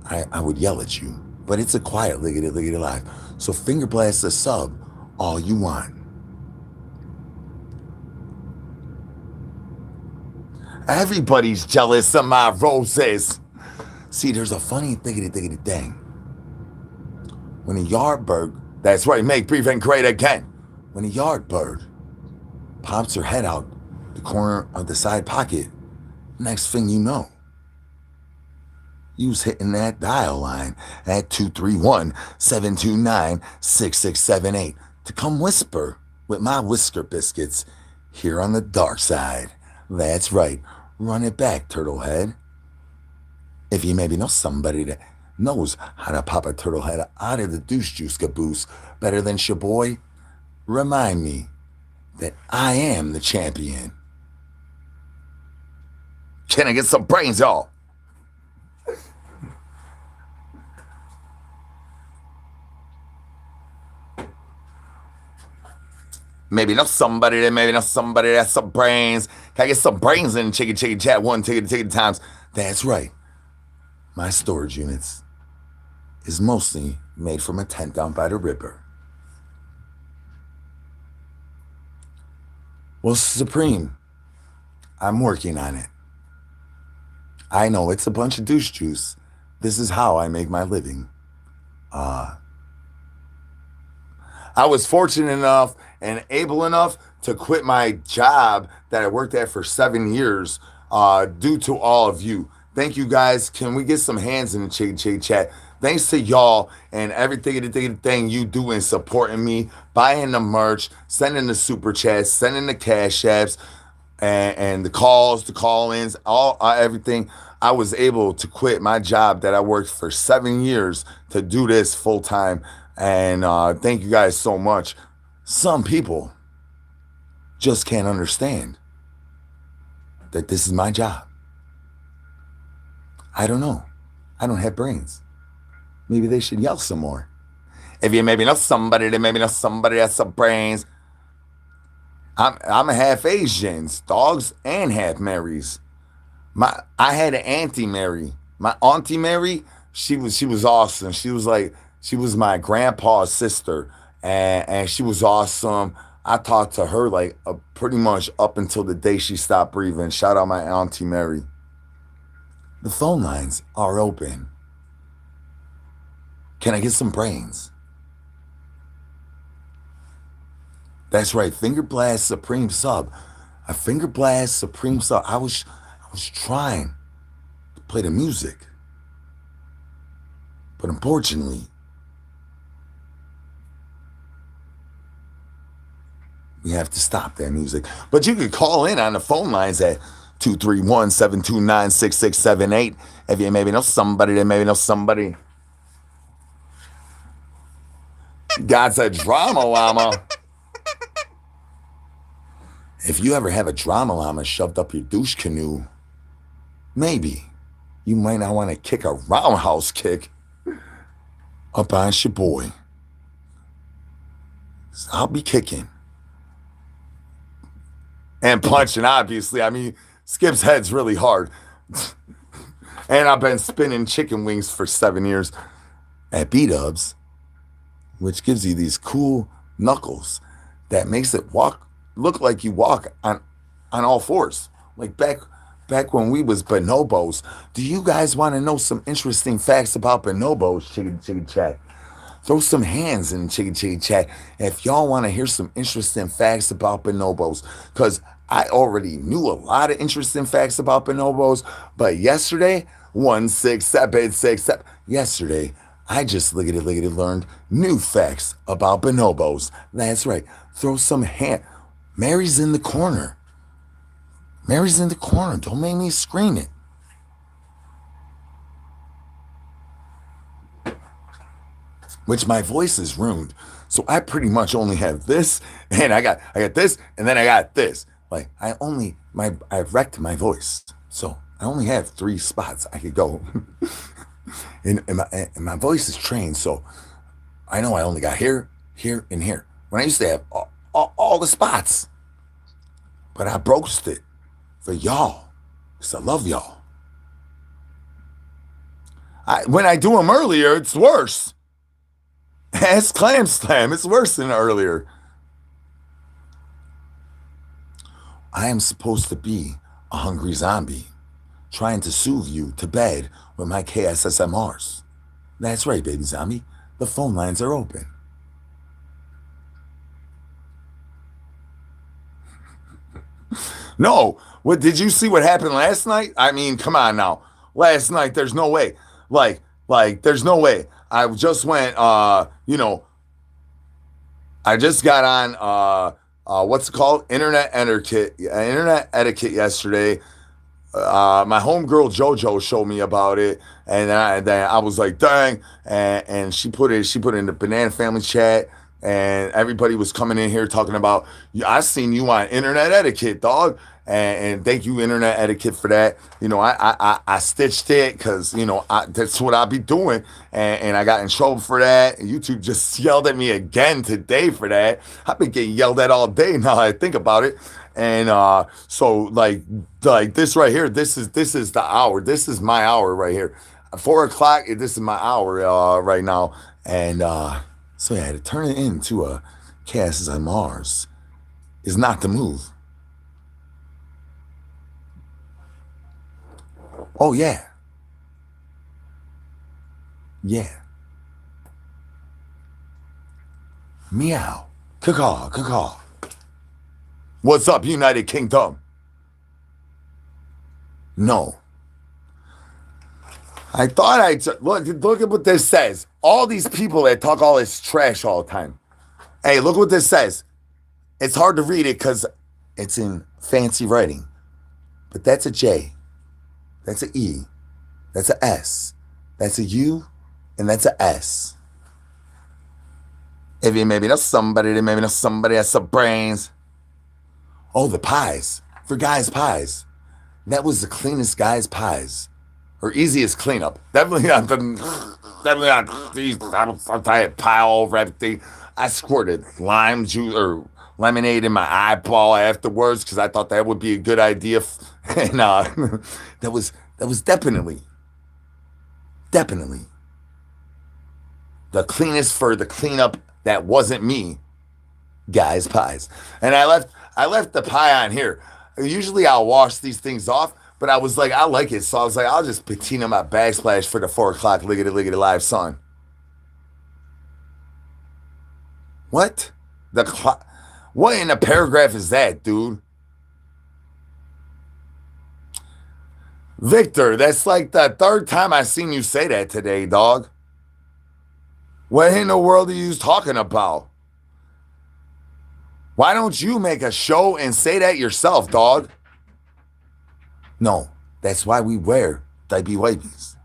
I would yell at you. But it's a quiet Liggity Live. So finger blast the sub all you want. Everybody's jealous of my roses. See, there's a funny thing. When a yard bird, that's right, make breathing great again. When a yard bird pops her head out the corner of the side pocket, next thing you know, you's hitting that dial line at 231-729-6678 to come whisper with my whisker biscuits here on the dark side. That's right. Run it back, turtle head. If you maybe know somebody that knows how to pop a turtle head out of the douche juice caboose better than Shaboy, remind me that I am the champion. Can I get some brains, y'all? Maybe know somebody that's some brains. Can I get some brains in Chicken Chat 1 ticket times? That's right. My storage units is mostly made from a tent down by the Ripper. Well, Supreme, I'm working on it. I know it's a bunch of douche juice. This is how I make my living. I was fortunate enough and able enough to quit my job that I worked at for 7 years due to all of you. Thank you guys. Can we get some hands in the Chicken Chat? Thanks to y'all and everything you do in supporting me, buying the merch, sending the super chats, sending the cash apps, and the calls, the call-ins, all everything. I was able to quit my job that I worked for 7 years to do this full time. And thank you guys so much. Some people just can't understand that this is my job. I don't know. I don't have brains. Maybe they should yell some more. If you maybe know somebody that's some brains. I'm a half Asians, dogs, and half Marys. I had an auntie Mary. My auntie Mary, she was awesome. She was my grandpa's sister, and she was awesome. I talked to her like pretty much up until the day she stopped breathing. Shout out my auntie Mary. The phone lines are open. Can I get some brains? That's right, Finger Blast Supreme Sub. A Finger Blast Supreme Sub. I was trying to play the music, but unfortunately, we have to stop that music. But you could call in on the phone lines at 231-729-6678. If you maybe know somebody, then maybe know somebody. God's a drama llama. If you ever have a drama llama shoved up your douche canoe, maybe you might not want to kick a roundhouse kick up on your boy. So I'll be kicking. And punching, obviously. I mean, Skip's head's really hard. And I've been spinning chicken wings for 7 years at B-Dubs, which gives you these cool knuckles that makes it look like you walk on all fours. Like back when we was bonobos. Do you guys want to know some interesting facts about bonobos, Chiggy Chat? Throw some hands in Chiggy Chat if y'all want to hear some interesting facts about bonobos. Because I already knew a lot of interesting facts about bonobos. But yesterday, 16767, yesterday, I just learned new facts about bonobos. That's right. Throw some hand. Mary's in the corner. Mary's in the corner. Don't make me scream it. Which my voice is ruined. So I pretty much only have this, and I got this, and then I got this. Like I wrecked my voice. So I only have 3 spots I could go. and my voice is trained, so I know I only got here, here, and here. When I used to have all the spots. But I broached it for y'all, because I love y'all. When I do them earlier, it's worse. It's Clam Slam. It's worse than earlier. I am supposed to be a hungry zombie, trying to soothe you to bed with my KSSMRs. That's right, baby zombie. The phone lines are open. No, what did you see what happened last night? I mean, come on now. Last night, there's no way. Like, there's no way. I just went, I just got on, what's it called? Internet etiquette yesterday. My homegirl JoJo showed me about it, and then I was like, dang, and she put it in the Banana Family chat. And everybody was coming in here talking about, I seen you on internet etiquette, dog. And thank you, internet etiquette, for that. You know, I stitched it because, that's what I be doing. And I got in trouble for that. And YouTube just yelled at me again today for that. I've been getting yelled at all day now I think about it. And so like this right here, this is the hour. This is my hour right here. 4 o'clock, this is my hour right now. And so yeah, to turn it into a cast on Mars is not the move. Oh yeah. Yeah. Meow. Caw, caw. What's up, United Kingdom? No. I thought look at what this says. All these people that talk all this trash all the time. Hey, look what this says. It's hard to read it because it's in fancy writing. But that's a J. That's an E. That's a S. That's a U. And that's a S. If you maybe know somebody, then maybe know somebody has some brains. Oh, the pies. For guys' pies. That was the cleanest guys' pies. Or easiest cleanup. Definitely not these. I had pie all over everything. I squirted lime juice or lemonade in my eyeball afterwards because I thought that would be a good idea. And that was definitely the cleanest for the cleanup that wasn't me, guys' pies. And I left the pie on here. Usually I'll wash these things off. But I was like, I like it. So I was like, I'll just patina my backsplash for the 4 o'clock liggity live sun. What? What in the paragraph is that, dude? Victor, that's like the 3rd time I seen you say that today, dog. What in the world are you talking about? Why don't you make a show and say that yourself, dog? No, that's why we wear diaper wipies.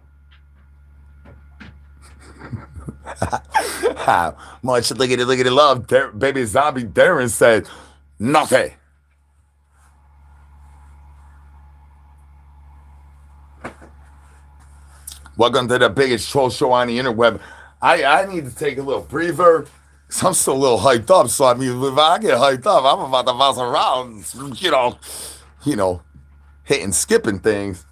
How much look at it, love. Baby zombie Darren said, nothing. Welcome to the biggest troll show on the interweb. I need to take a little breather. Cause I'm still a little hyped up. So I mean, if I get hyped up, I'm about to bounce around, hitting, skipping things.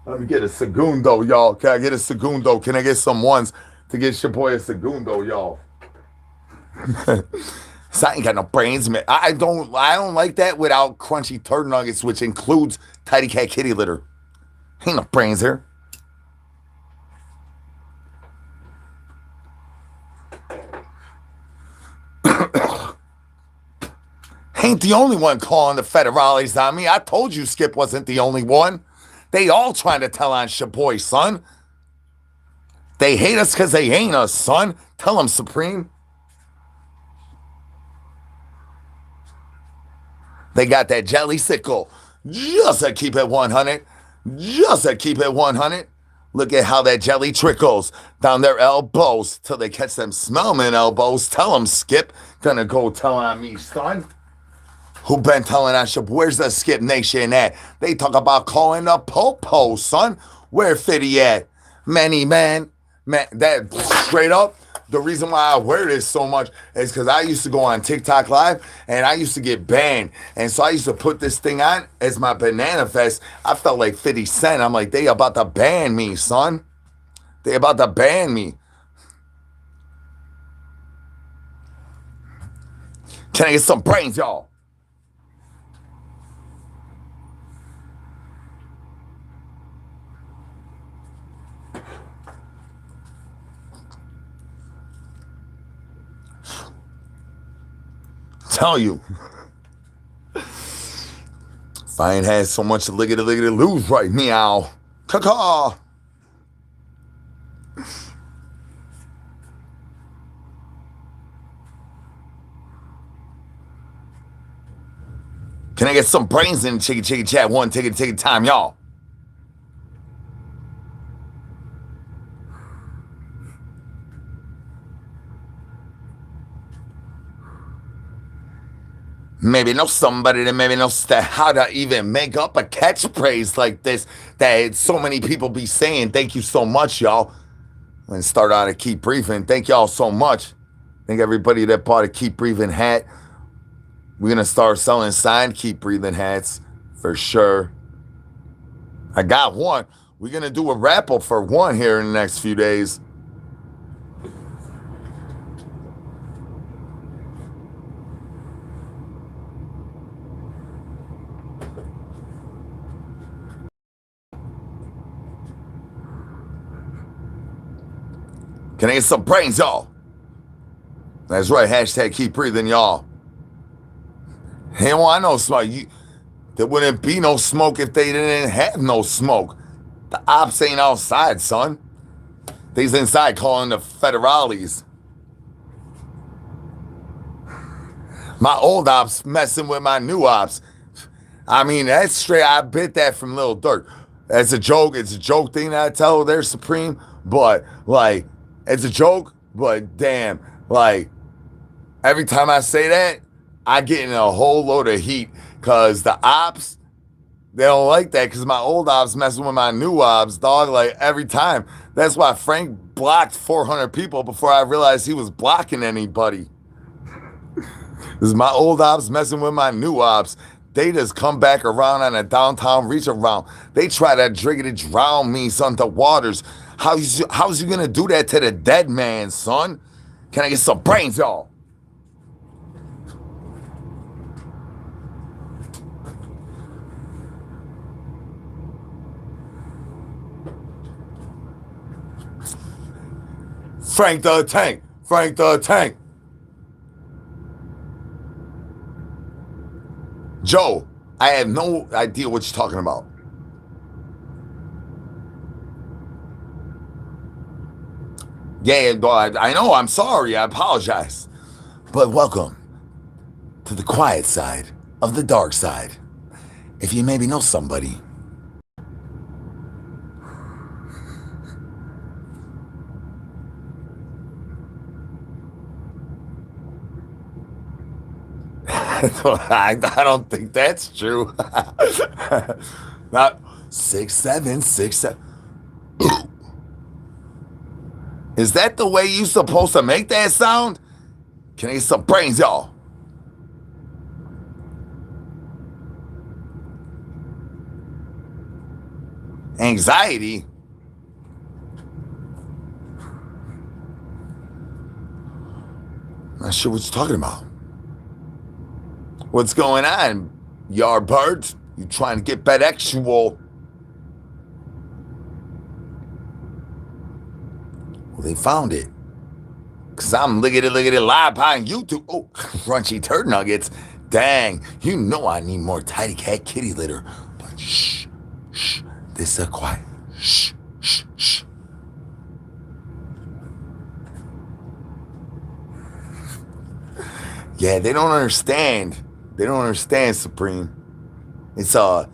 Let me get a segundo, y'all. Can I get a segundo? Can I get some ones to get your boy a segundo, y'all? So I ain't got no brains, man. I don't like that without crunchy turd nuggets, which includes Tidy Cat kitty litter. Ain't no brains here. Ain't the only one calling the federales on me. I told you Skip wasn't the only one. They all trying to tell on Shaboy, son. They hate us because they ain't us, son. Tell them, Supreme. They got that jelly sickle. Just to keep it 100. Just to keep it 100. Look at how that jelly trickles down their elbows till they catch them smelling elbows. Tell them, Skip. Gonna go tell on me, son. Who been telling on Shab? Where's the Skip Nation at? They talk about calling the Popo, son. Where Fitty at? Man, that straight up. The reason why I wear this so much is because I used to go on TikTok Live and I used to get banned. And so I used to put this thing on as my banana vest. I felt like 50 Cent. I'm like, they about to ban me, son. They about to ban me. Can I get some brains, y'all? Tell you, if I ain't had so much to look at it, lose right meow. Caw. Can I get some brains in Chicky Chat? One ticket time, y'all. Maybe know somebody that maybe knows how to even make up a catchphrase like this that so many people be saying. Thank you so much, y'all. I'm going to start out a Keep Breathing. Thank y'all so much. Thank everybody that bought a Keep Breathing hat. We're going to start selling signed Keep Breathing hats for sure. I got one. We're going to do a raffle for one here in the next few days. Can I get some brains, y'all? That's right. Hashtag Keep Breathing, y'all. Hey, well, I know smoke. There wouldn't be no smoke if they didn't have no smoke. The ops ain't outside, son. They's inside calling the federales. My old ops messing with my new ops. I mean, that's straight. I bit that from Lil Durk. That's a joke. It's a joke thing that I tell they're Supreme. But, like, it's a joke. But, damn, like, every time I say that, I get in a whole load of heat. Because the ops, they don't like that. Because my old ops messing with my new ops, dog, like, every time. That's why Frank blocked 400 people before I realized he was blocking anybody. This is my old ops messing with my new ops. They just come back around on a downtown reach around. They try to drown me, son, to waters. How's you gonna do that to the dead man, son? Can I get some brains, y'all? Frank the Tank. Joe, I have no idea what you're talking about. Yeah, I know, I'm sorry, I apologize. But welcome to the quiet side of the dark side. If you maybe know somebody. I don't think that's true. Not 6 7 6 7. Is that the way you supposed to make that sound? Can I get some brains, y'all? Anxiety? Not sure what you're talking about. What's going on, Yardbird? You trying to get back actual? Well, they found it. Because I'm lickety live on YouTube. Oh, crunchy turd nuggets. Dang, you know I need more tidy cat kitty litter. But shh, shh, this is quiet. Shh, shh, shh. Yeah, they don't understand. They don't understand, Supreme. It's a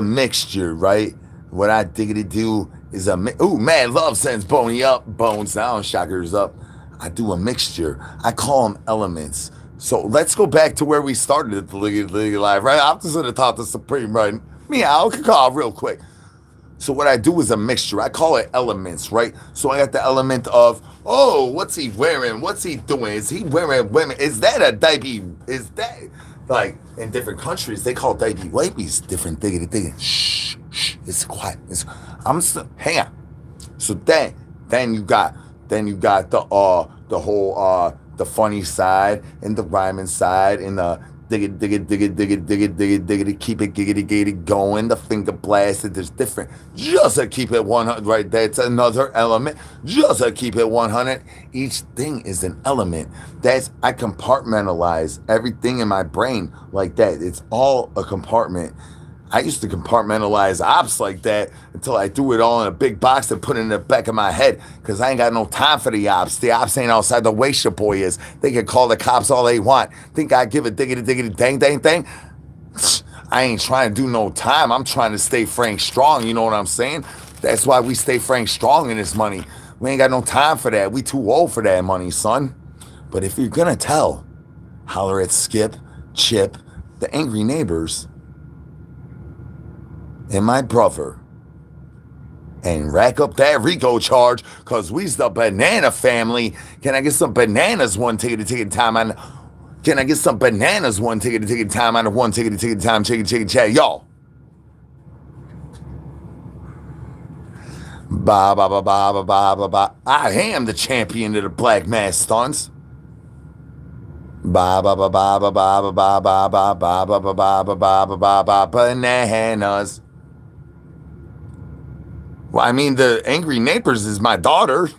mixture, right? What I diggity do is ooh, man, love sends bony up, bones down, shockers up. I do a mixture. I call them elements. So let's go back to where we started at the Liggity Live, right? I'm just gonna talk to Supreme, right? Meow, call real quick. So what I do is a mixture. I call it elements, right? So I got the element of, oh, what's he wearing? What's he doing? Is he wearing women? Is that a diaper? Is that, like, in different countries, they call diaper wipies different thing. Shh, shh, it's quiet. Hang on. So then you got the whole, the funny side and the rhyming side and the diggity, keep it giggity going, the finger blasted, there's different, just to keep it 100, right, that's another element, just to keep it 100, each thing is an element, I compartmentalize everything in my brain like that, it's all a compartment. I used to compartmentalize ops like that until I threw it all in a big box and put it in the back of my head because I ain't got no time for the ops. The ops ain't outside the way your boy is. They can call the cops all they want. Think I give a diggity dang. I ain't trying to do no time. I'm trying to stay Frank strong. You know what I'm saying? That's why we stay Frank strong in this money. We ain't got no time for that. We too old for that money, son. But if you're gonna tell, holler at Skip, Chip, the angry neighbors, and my brother, and rack up that RICO charge, cause we's the banana family. Can I get some bananas one ticket time on? Can I get some bananas one ticket time on the one ticket time chicken chat, y'all? Ba. I am the champion of the black mass stunts. Bananas. Well, I mean, the angry neighbors is my daughter.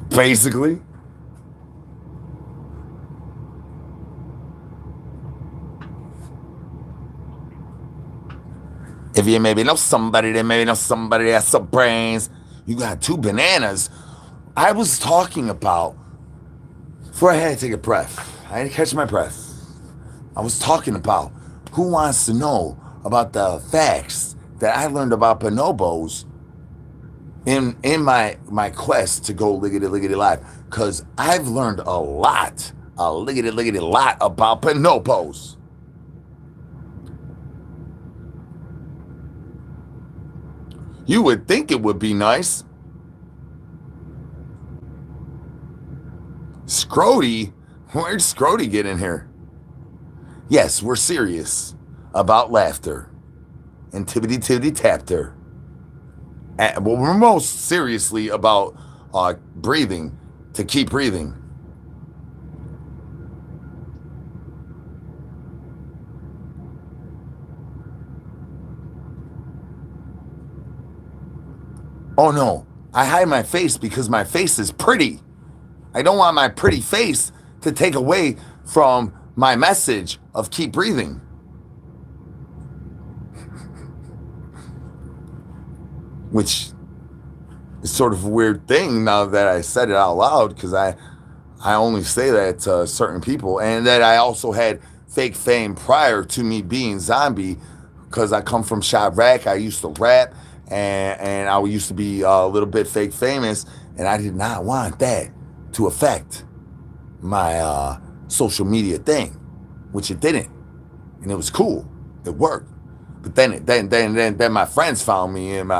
Basically. If you maybe know somebody that maybe know somebody that has some brains, you got two bananas. I was talking about, before I had to take a breath, I had to catch my breath. I was talking about who wants to know about the facts that I learned about bonobos in my quest to go liggity live, because I've learned a liggity lot about bonobos. You would think it would be nice. Scrody? Where'd Scrody get in here? Yes, we're serious about laughter and tibbity tapter. Well, we're most seriously about breathing, to keep breathing. Oh no, I hide my face because my face is pretty. I don't want my pretty face to take away from my message of keep breathing. Which is sort of a weird thing now that I said it out loud, because I only say that to certain people, and that I also had fake fame prior to me being zombie, because I come from Chirac. I used to rap, and I used to be a little bit fake famous, and I did not want that to affect my social media thing, which it didn't, and it was cool. It worked. But then my friends found me, and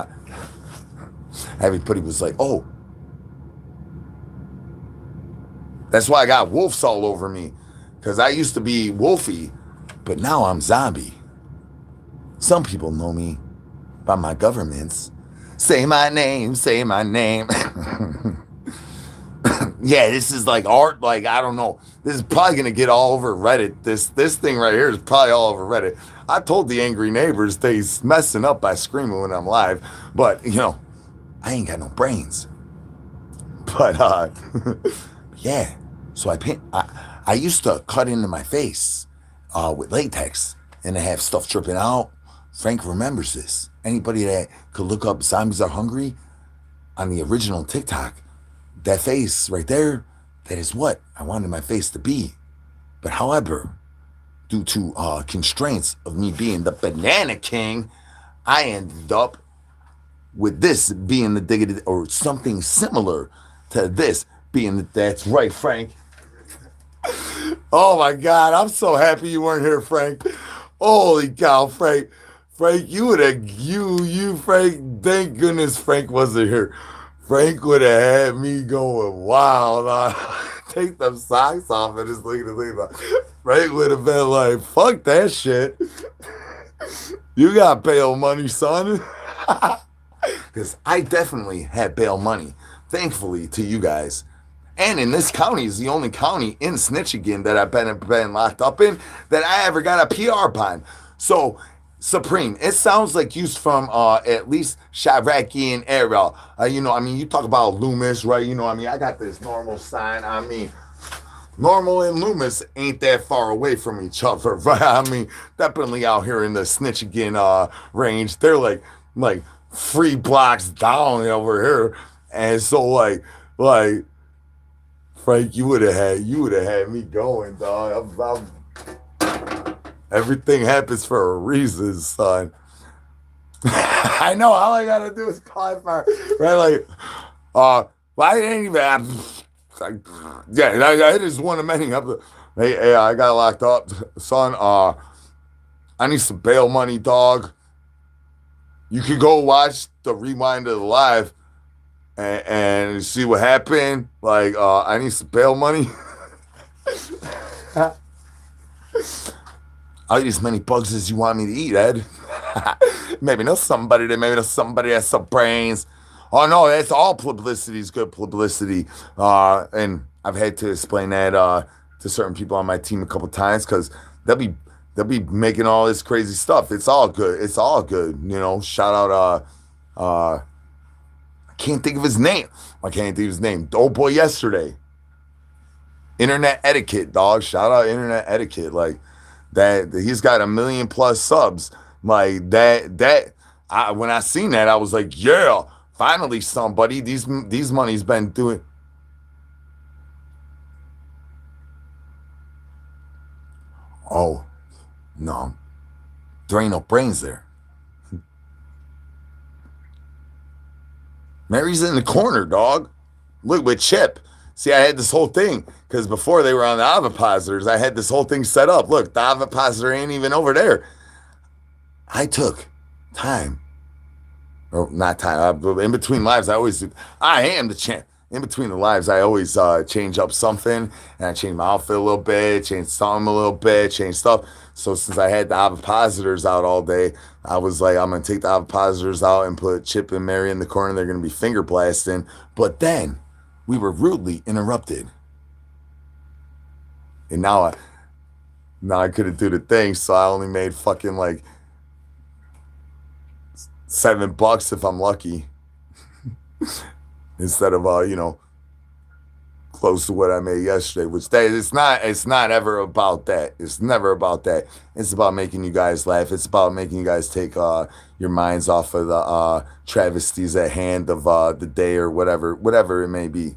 everybody was like, "Oh, that's why I got wolves all over me, because I used to be Wolfie, but now I'm zombie." Some people know me by my governments. Say my name, say my name. Yeah, this is like art. Like, I don't know. This is probably gonna get all over Reddit. This thing right here is probably all over Reddit. I told the angry neighbors they's messing up by screaming when I'm live, but I ain't got no brains. But yeah. So I used to cut into my face with latex and have stuff dripping out. Frank remembers this. Anybody that could look up "Zombies Are Hungry" on the original TikTok, that face right there, that is what I wanted my face to be. But however, due to constraints of me being the Banana King, I ended up with this being the diggity, or something similar to this being the, that's right, Frank. Oh my God, I'm so happy you weren't here, Frank. Holy cow, Frank. Frank, you would have, Frank, thank goodness Frank wasn't here. Frank would have had me going wild. Take them socks off and just look at the Frank would have been like, fuck that shit. You got bail money, son. Because I definitely had bail money, thankfully, to you guys. And in this county is the only county in Snitchigan that I've been locked up in that I ever got a PR bond. So, Supreme, it sounds like you's from at least Chiracian area. You talk about Loomis, right? I got this normal sign. Normal and Loomis ain't that far away from each other, right? Definitely out here in the Snitchigan range. They're like 3 blocks down over here. And so like Frank, you would have had me going, dog. Everything happens for a reason, son. I know. All I gotta do is call for, right? I didn't even. It is one of many. Hey, I got locked up, son. I need some bail money, dog. You could go watch the rewind of the live and see what happened. I need some bail money. I'll eat as many bugs as you want me to eat, Ed. Maybe know somebody that has some brains. Oh no, that's all publicity is good publicity. And I've had to explain that to certain people on my team a couple times, because they'll be making all this crazy stuff. It's all good. Shout out I can't think of his name. Old boy yesterday. Internet etiquette, dog. Shout out internet etiquette. That he's got 1 million+ subs. When I seen that, I was like, yeah, finally somebody. These money's been doing. Oh, no. There ain't no brains there. Mary's in the corner, dog. Look, with Chip. See, I had this whole thing, because before they were on the ovipositors, I had this whole thing set up. Look, the ovipositor ain't even over there. I took time. Or not time. In between lives, I am the champ. In between the lives, I always change up something. And I change my outfit a little bit, change something a little bit, change stuff. So since I had the ovipositors out all day, I was like, I'm going to take the ovipositors out and put Chip and Mary in the corner. They're going to be finger blasting. But then we were rudely interrupted. And now I couldn't do the thing, so I only made fucking $7 if I'm lucky. Instead of close to what I made yesterday, which it's not ever about that. It's never about that. It's about making you guys laugh. It's about making you guys take your minds off of the travesties at hand of the day, or whatever it may be.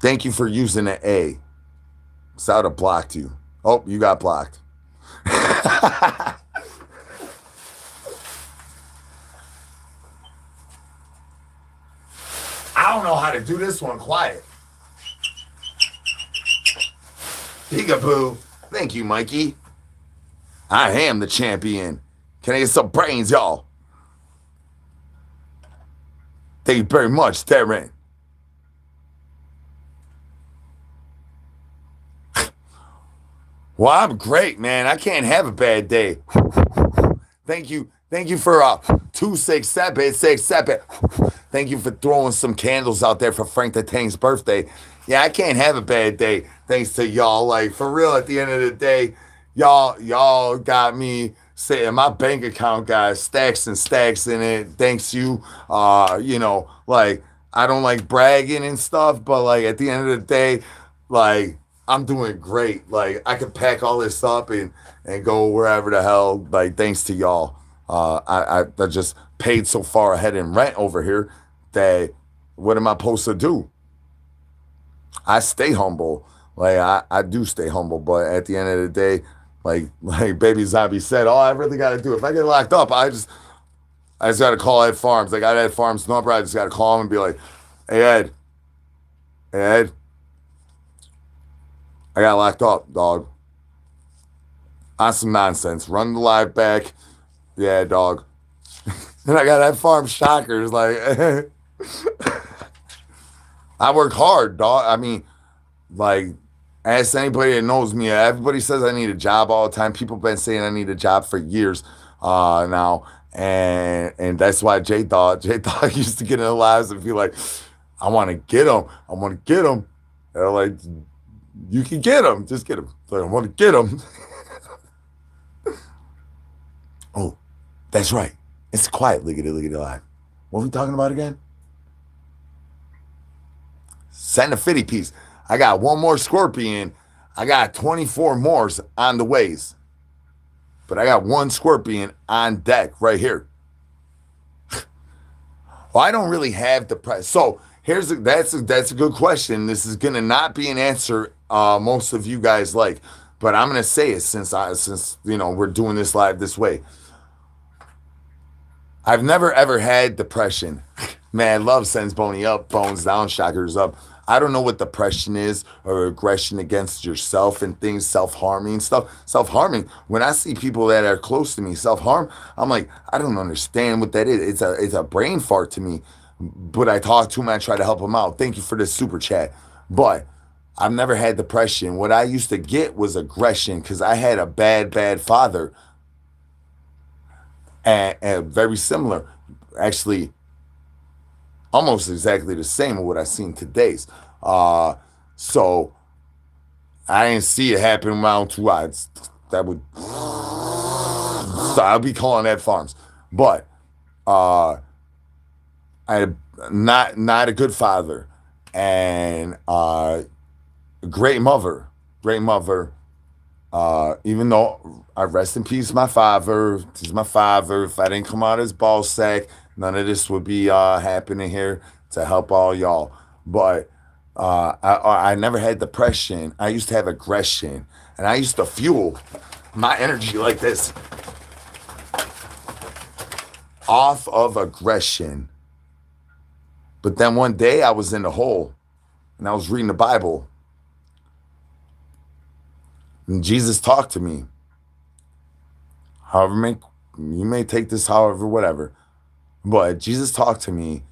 Thank you for using the A. So I would have blocked you. Oh, you got blocked. I don't know how to do this one quiet. Peekaboo. Thank you, Mikey. I am the champion. Can I get some brains, y'all? Thank you very much, Darren. Well, I'm great, man. I can't have a bad day. Thank you. Thank you for 2677. Thank you for throwing some candles out there for Frank the Tank's birthday. Yeah, I can't have a bad day thanks to y'all. Like, for real, at the end of the day, y'all got me saying my bank account got stacks and stacks in it. Thanks you. Like, I don't like bragging and stuff, but like at the end of the day, like I'm doing great. Like I could pack all this up and go wherever the hell. Like thanks to y'all. I just paid so far ahead in rent over here that what am I supposed to do? I stay humble. Like I do stay humble, but at the end of the day, like Baby Zombie said, all I really got to do if I get locked up, I just got to call Ed Farms. I got Ed Farms number. I just got to call him and be like, hey Ed, I got locked up, dog. On some nonsense. Run the live back. Yeah, dog. And I got Ed Farms shockers. Like, I work hard, dog. I mean, like, ask anybody that knows me. Everybody says I need a job all the time. People have been saying I need a job for years now. And that's why J Dog used to get in the lives and be like, I want to get him. I want to get him. And I'm like, you can get him. Just get him. Like, I want to get him. Oh, that's right. It's quiet. Liggity live. What are we talking about again? Send a fitty piece. I got one more scorpion. I got 24 more on the ways. But I got one scorpion on deck right here. Well, I don't really have the price. So that's a good question. This is gonna not be an answer most of you guys like, but I'm gonna say it since we're doing this live this way. I've never ever had depression. Man, love sends bony up, bones down, shockers up. I don't know what depression is or aggression against yourself and things, self-harming stuff. Self-harming. When I see people that are close to me self-harm, I'm like, I don't understand what that is. It's a brain fart to me. But I talk to them, I try to help them out. Thank you for this super chat. But I've never had depression. What I used to get was aggression because I had a bad father. And very similar. Actually, almost exactly the same of what I seen today's. So I didn't see it happen around 2 odds. That would so I'll be calling that farms. But I had not a good father and great mother. Even though I rest in peace, my father. He's my father. If I didn't come out as ball sack, none of this would be happening here to help all y'all. But I never had depression. I used to have aggression, and I used to fuel my energy like this off of aggression. But then one day I was in the hole, and I was reading the Bible, and Jesus talked to me. However, you may take this however, whatever. But Jesus talked to me.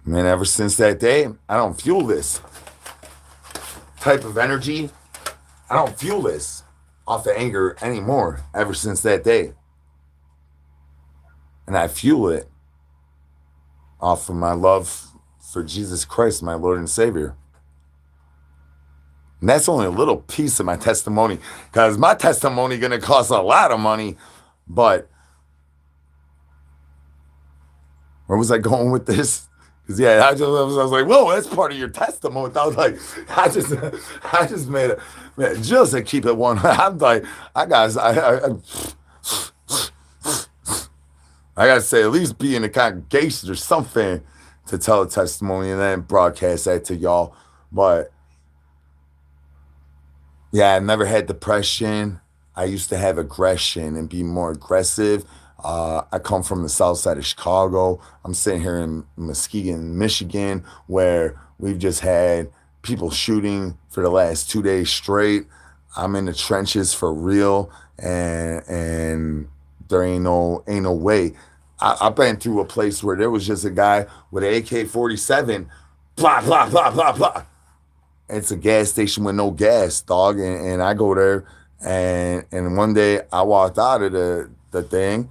Man, ever since that day, I don't fuel this type of energy. I don't fuel this off of anger anymore ever since that day. And I fuel it off of my love for Jesus Christ, my Lord and Savior. And that's only a little piece of my testimony, because my testimony going to cost a lot of money. But where was I going with this? Because yeah, I was like, whoa, that's part of your testimony. I was like, I just made it, man, just to keep it one. I'm like, I got to say, at least be in the congregation or something to tell a testimony and then broadcast that to y'all. But Yeah, I've never had depression. I used to have aggression and be more aggressive. I come from the south side of Chicago. I'm sitting here in Muskegon, Michigan, where we've just had people shooting for the last 2 days straight. I'm in the trenches for real, and there ain't no way. I've been through a place where there was just a guy with an AK-47, blah blah blah blah blah. It's a gas station with no gas, dog. And I go there, and one day I walked out of the thing,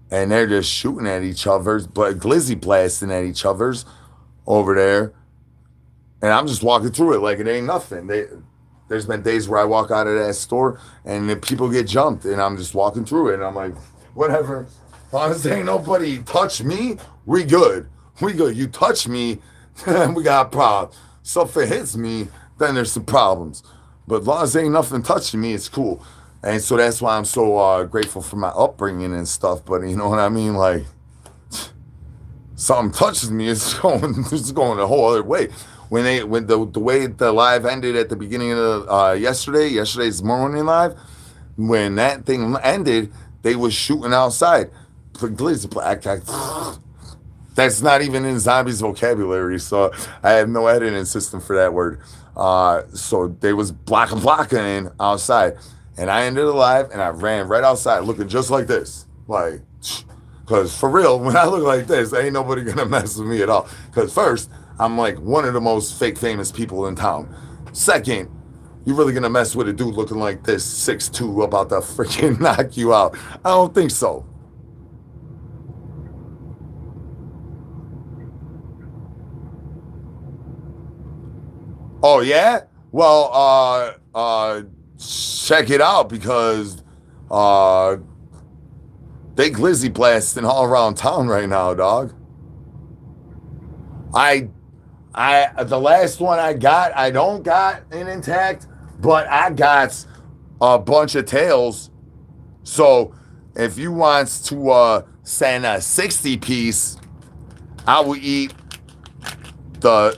and they're just shooting at each other's, but glizzy blasting at each other's over there. And I'm just walking through it like it ain't nothing. There's been days where I walk out of that store and the people get jumped, and I'm just walking through it, and I'm like, whatever. As long as ain't nobody touch me, we good. We good. You touch me, we got a problem. Something hits me, then there's some problems. But as long as ain't nothing touching me, it's cool. And so that's why I'm so grateful for my upbringing and stuff. But you know what I mean? Like, something touches me, it's going a whole other way. When the way the live ended at the beginning of yesterday's morning live, when that thing ended, they was shooting outside. That's not even in zombies vocabulary, so I have no editing system for that word. So they was blocking outside, and I ended the live, and I ran right outside, looking just like this, like, because for real, when I look like this, ain't nobody gonna mess with me at all. Because first, I'm like one of the most fake famous people in town. Second, you really gonna mess with a dude looking like this, 6'2", about to freaking knock you out? I don't think so. Oh yeah? Well, check it out because uh, they glizzy blasting all around town right now, dog. I the last one I got, I don't got an intact, but I got a bunch of tails. So if you want to send a 60 piece, I will eat the.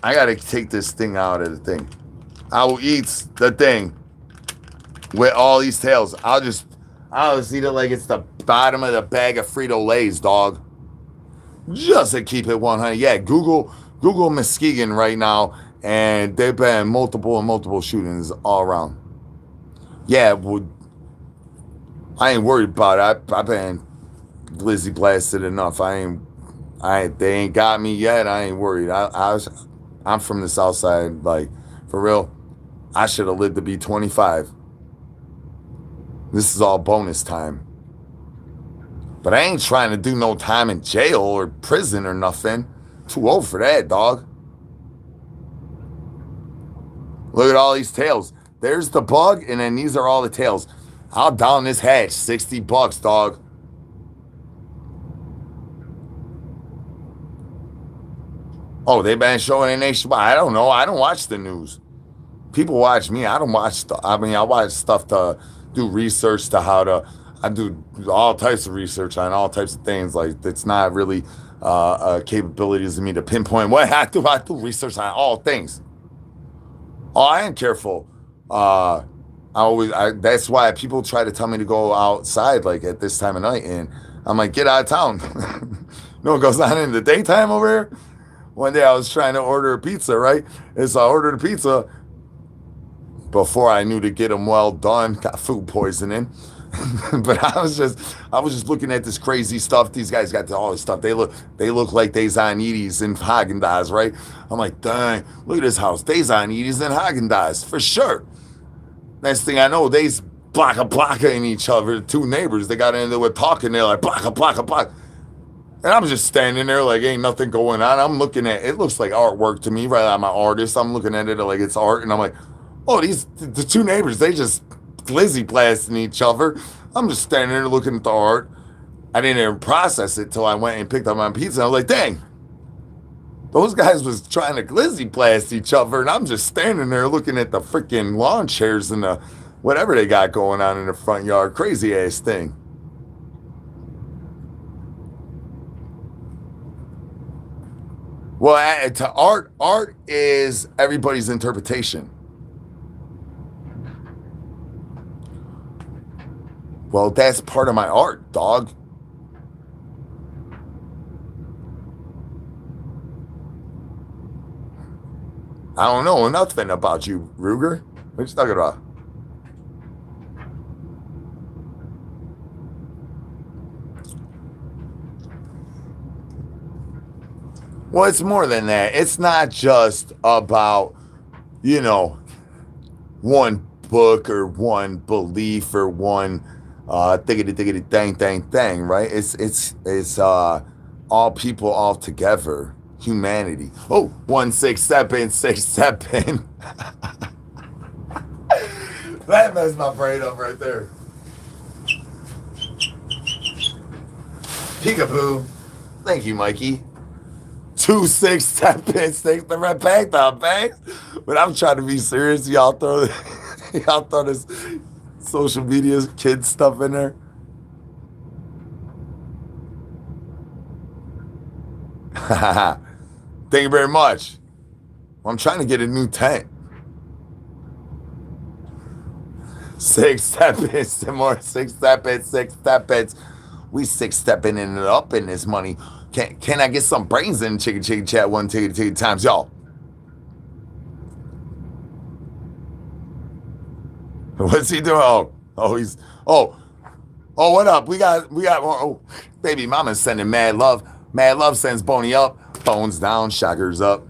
I gotta take this thing out of the thing. I will eat the thing with all these tails. I'll just eat it like it's the bottom of the bag of Frito Lay's, dog. Just to keep it 100. Yeah, Google Muskegon right now, and there've been multiple shootings all around. Yeah, well, I ain't worried about it. I've been glizzy blasted enough. They ain't got me yet. I ain't worried. I'm from the south side, like, for real. I should have lived to be 25. This is all bonus time. But I ain't trying to do no time in jail or prison or nothing. Too old for that, dog. Look at all these tails. There's the bug, and then these are all the tails. I'll down this hatch. $60, dog. Oh, they've been showing it nationwide. I don't know. I don't watch the news. People watch me. I don't watch stuff. I mean, I watch stuff to do research to how to. I do all types of research on all types of things. Like, it's not really capabilities of me to pinpoint what I do. I do research on all things. Oh, I am careful. Uh, That's why people try to tell me to go outside like at this time of night, and I'm like, get out of town. No, it goes on in the daytime over here. One day I was trying to order a pizza, right? And so I ordered a pizza before I knew to get them well done. Got food poisoning. But I was just looking at this crazy stuff. These guys got all this stuff. They look like they Zanides and Haagen Dazs, right? I'm like, dang, look at this house. They Zanides and Haagen Dazs for sure. Next thing I know, they's blocka in each other. Two neighbors, they got in there with talking. They're like blocka. And I'm just standing there like ain't nothing going on. I'm looking at it, looks like artwork to me, right? I'm an artist. I'm looking at it like it's art, and I'm like, oh, the two neighbors, they just glizzy blasting each other. I'm just standing there looking at the art. I didn't even process it till I went and picked up my pizza. I was like, dang, those guys was trying to glizzy blast each other, and I'm just standing there looking at the freaking lawn chairs and the whatever they got going on in the front yard. Crazy ass thing. Well, to art is everybody's interpretation. Well, that's part of my art, dog. I don't know nothing about you, Ruger. What you talking about? Well, it's more than that. It's not just about, you know, one book or one belief or one thiggity thiggity thing, right? It's all people all together, humanity. Oh, 16767. That messed my brain up right there. Peekaboo. Thank you, Mikey. 267 the red pack the banks. But I'm trying to be serious. Y'all throw y'all throw this social media kid stuff in there. Thank you very much. I'm trying to get a new tent. 6 stepping, some more 6 stepping. We 6 stepping it up in this money. Can I get some brains in chicken chat one ticket times, y'all? What's he doing? He's what up? We got baby mama's sending mad love. Mad love sends Boney up, phones down, shockers up.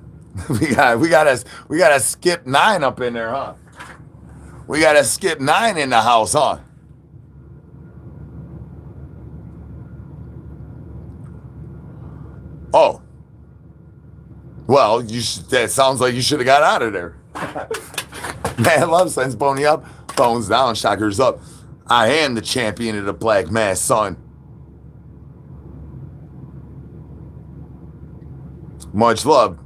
we gotta skip 9 up in there, huh? We gotta skip 9 in the house, huh? Oh. Well, that sounds like you should have got out of there. Man love sends Boney up, phones down, shockers up. I am the champion of the black mass, son. Much love.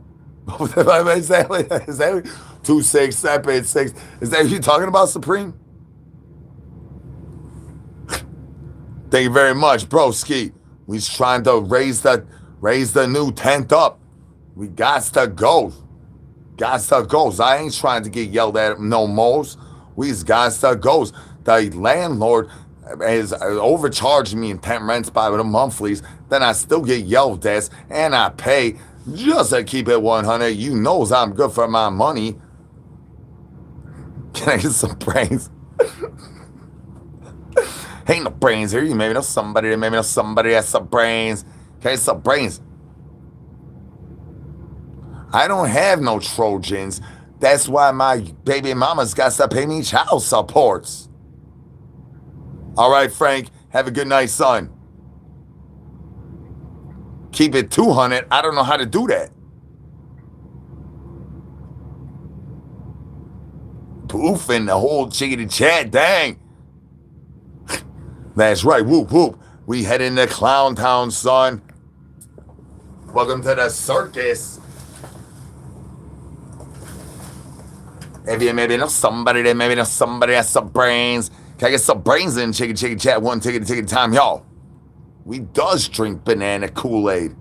Exactly. 2676. Is that what you talking about, Supreme? Thank you very much, broski. We's trying to raise the new tent up. We got to go. I ain't trying to get yelled at no more. We's got to go. The landlord has overcharged me in tent rents by the monthlies. Then I still get yelled at, and I pay just to keep it 100. You knows I'm good for my money. Can I get some brains? Ain't no brains here. You maybe know somebody has some brains. Can I get some brains? I don't have no Trojans. That's why my baby mama's got to pay me child supports. All right, Frank. Have a good night, son. Keep it 200. I don't know how to do that. Poofing the whole chickadee chat. Dang. That's right. Whoop, whoop. We head into Clown Town, son. Welcome to the circus. If you maybe know somebody that maybe know somebody has some brains. Can I get some brains in chicken chat one ticket time, y'all? We does drink banana Kool-Aid.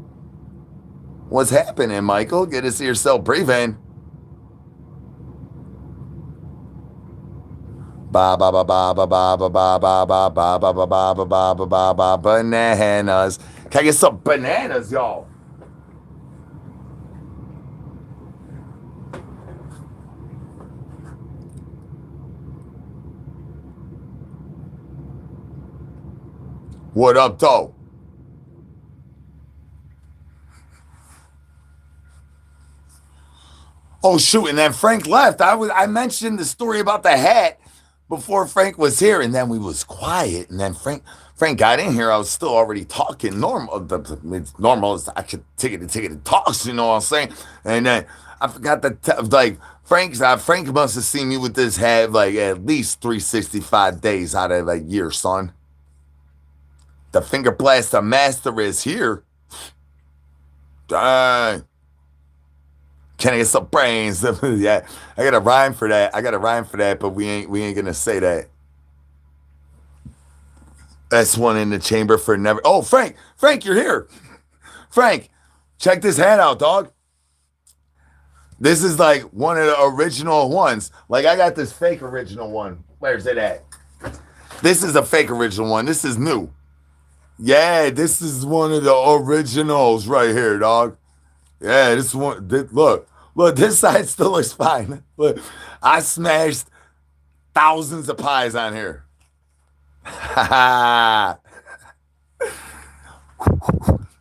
What's happening, Michael? Get to see yourself breathing. Ba ba ba ba ba ba ba ba ba ba ba ba ba ba ba ba ba ba ba bananas. Can I get some bananas, y'all? What up, though? Oh shoot! And then Frank left. I mentioned the story about the hat before Frank was here, and then we was quiet. And then Frank got in here. I was still already talking normal. It's normal. I could take it talks. You know what I'm saying? And then I forgot like Frank must have seen me with this hat like at least 365 days out of a year, son. The finger blaster master is here. Dang. Can I get some brains? Yeah, I got a rhyme for that. But we ain't gonna say that. That's one in the chamber for never. Oh, Frank, you're here. Frank, check this hat out, dog. This is like one of the original ones. Like I got this fake original one. Where's it at? This is a fake original one. This is new. Yeah, this is one of the originals right here, dog. Yeah, this one. Look, this side still looks fine. Look, I smashed thousands of pies on here.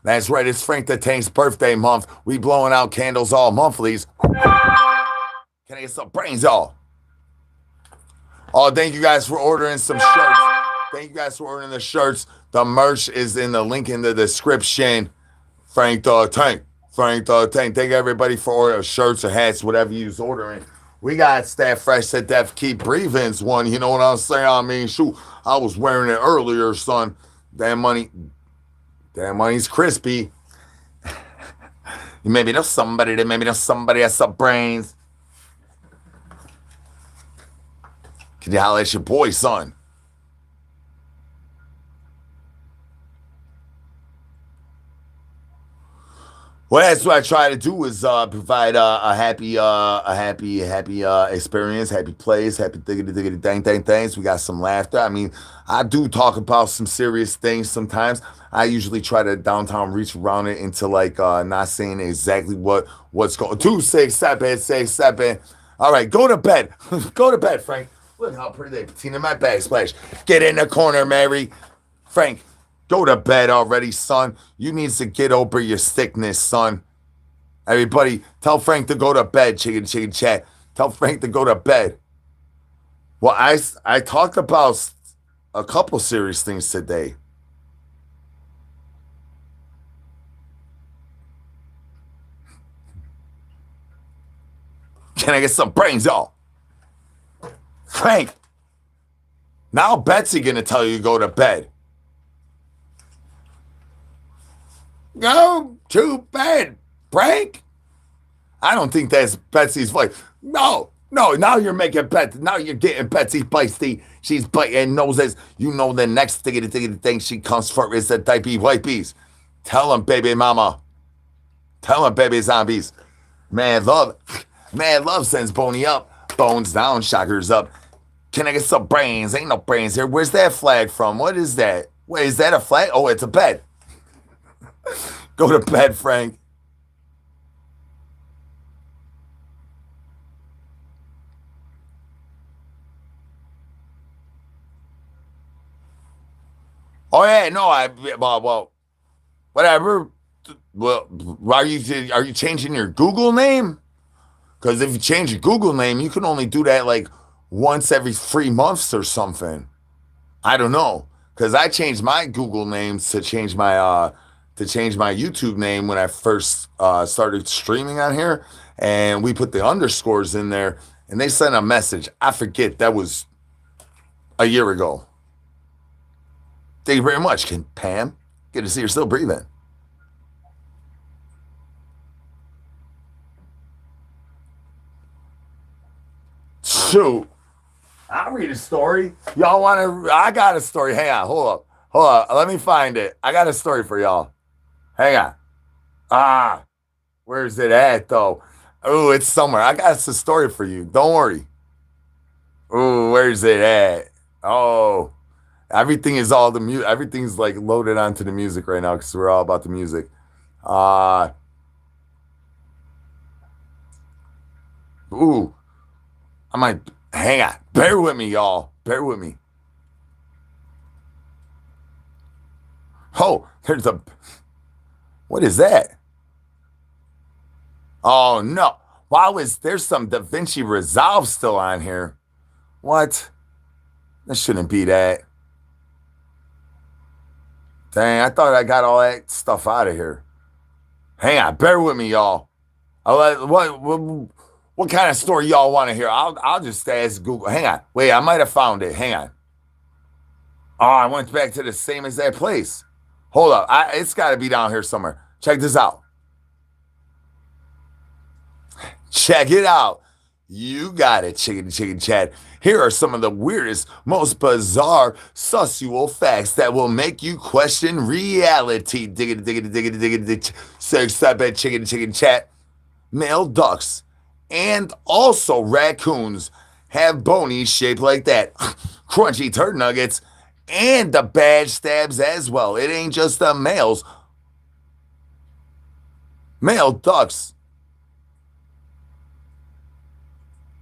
That's right. It's Frank the Tank's birthday month. We blowing out candles all monthlies. Can I get some brains, y'all? Oh, thank you guys for ordering some shirts. Thank you guys for ordering the shirts. The merch is in the link in the description. Frank the Tank. Frank the Tank. Thank everybody for ordering shirts or hats, whatever you's ordering. We got Staff Fresh to Death Keep Breathing's one. You know what I'm saying? I mean, shoot, I was wearing it earlier, son. That money's crispy. You maybe know somebody that maybe know somebody has some brains. Can you holler at your boy, son? Well, that's what I try to do is provide a happy experience, happy plays, happy diggity things. We got some laughter. I mean, I do talk about some serious things sometimes. I usually try to downtown reach around it into like not saying exactly what's going. 26767. All right, go to bed. Go to bed, Frank. Look how pretty they patina my backsplash. Get in the corner, Mary. Frank. Go to bed already, son. You need to get over your sickness, son. Everybody, tell Frank to go to bed, chicken chat. Tell Frank to go to bed. Well, I talked about a couple serious things today. Can I get some brains, y'all? Frank, now Betsy gonna tell you to go to bed. Go to bed, Frank. I don't think that's Betsy's voice. No, now you're making Betsy. Now you're getting Betsy feisty. She's biting noses. You know the next thing she comes for is the diaper wipies. Tell him, baby mama. Tell him, baby zombies. Man love sends Boney up. Bones down, shockers up. Can I get some brains? Ain't no brains here. Where's that flag from? What is that? Wait, is that a flag? Oh, it's a bed. Go to bed, Frank. Oh yeah, no, well, whatever. Well, are you changing your Google name? Because if you change your Google name, you can only do that like once every 3 months or something. I don't know, because I changed my Google names to change my YouTube name when I first started streaming on here, and we put the underscores in there, and they sent a message. I forget, that was a year ago. Thank you very much, Pam. Good to see you're still breathing. Shoot. I'll read a story. Y'all want to? I got a story. Hang on. Hold up. Let me find it. I got a story for y'all. Hang on. Where's it at, though? Oh, it's somewhere. I got a story for you. Don't worry. Oh, where's it at? Oh, everything is all the music. Everything's like loaded onto the music right now because we're all about the music. Ooh, I might hang on. Bear with me, y'all. Bear with me. Oh, there's a. What is that? Oh no! Wow, there's some Da Vinci Resolve still on here? What? That shouldn't be that. Dang, I thought I got all that stuff out of here. Hang on, bear with me, y'all. What kind of story y'all want to hear? I'll just ask Google. Hang on, wait, I might have found it. Hang on. Oh, I went back to the same exact place. Hold up, it's got to be down here somewhere. Check this out. Check it out. You got it, chicken chat. Here are some of the weirdest, most bizarre, susual facts that will make you question reality. Diggity. 6-7 chicken chat. Male ducks and also raccoons have bonies shaped like that. Crunchy turd nuggets and the badge stabs as well. It ain't just the males. Male ducks,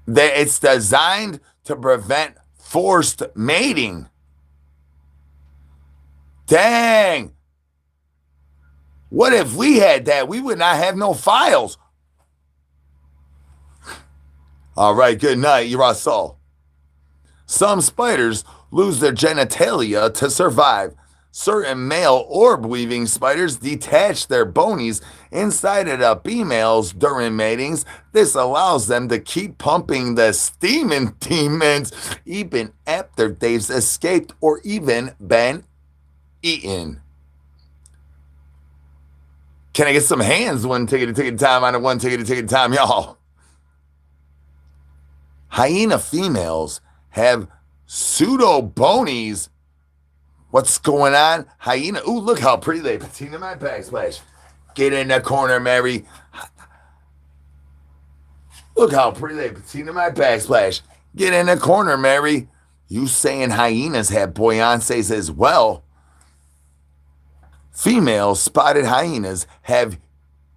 it's designed to prevent forced mating. Dang. What if we had that? We would not have no files. All right, good night. You're our soul. Some spiders lose their genitalia to survive. Certain male orb-weaving spiders detach their bonies inside of the females during matings. This allows them to keep pumping the steaming demons even after they've escaped or even been eaten. Can I get some hands? One ticket time on a one ticket time, y'all. Hyena females have pseudo-bonies. What's going on? Hyena. Ooh, look how pretty they patina my backsplash. Get in the corner, Mary. Look how pretty they patina my backsplash. Get in the corner, Mary. You saying hyenas have buoyances as well? Female spotted hyenas have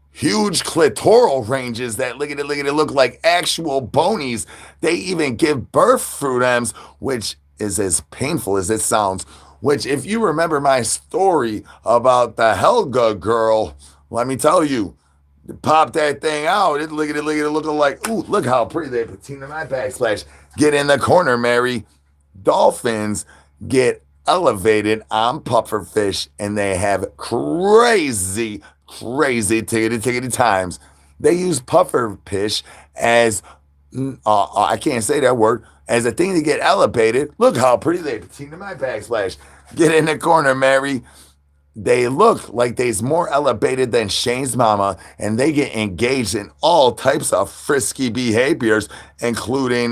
huge clitoral ranges that look like actual bonies. They even give birth through them, which is as painful as it sounds. Which, if you remember my story about the Helga girl, let me tell you, pop that thing out. Look at it looking like, ooh, look how pretty they patina my backsplash. Get in the corner, Mary. Dolphins get elevated on pufferfish, and they have crazy tickety times. They use pufferfish as, I can't say that word, as a thing to get elevated. Look how pretty they patina my backsplash. Get in the corner, Mary. They look like they's more elevated than Shane's mama, and they get engaged in all types of frisky behaviors, including,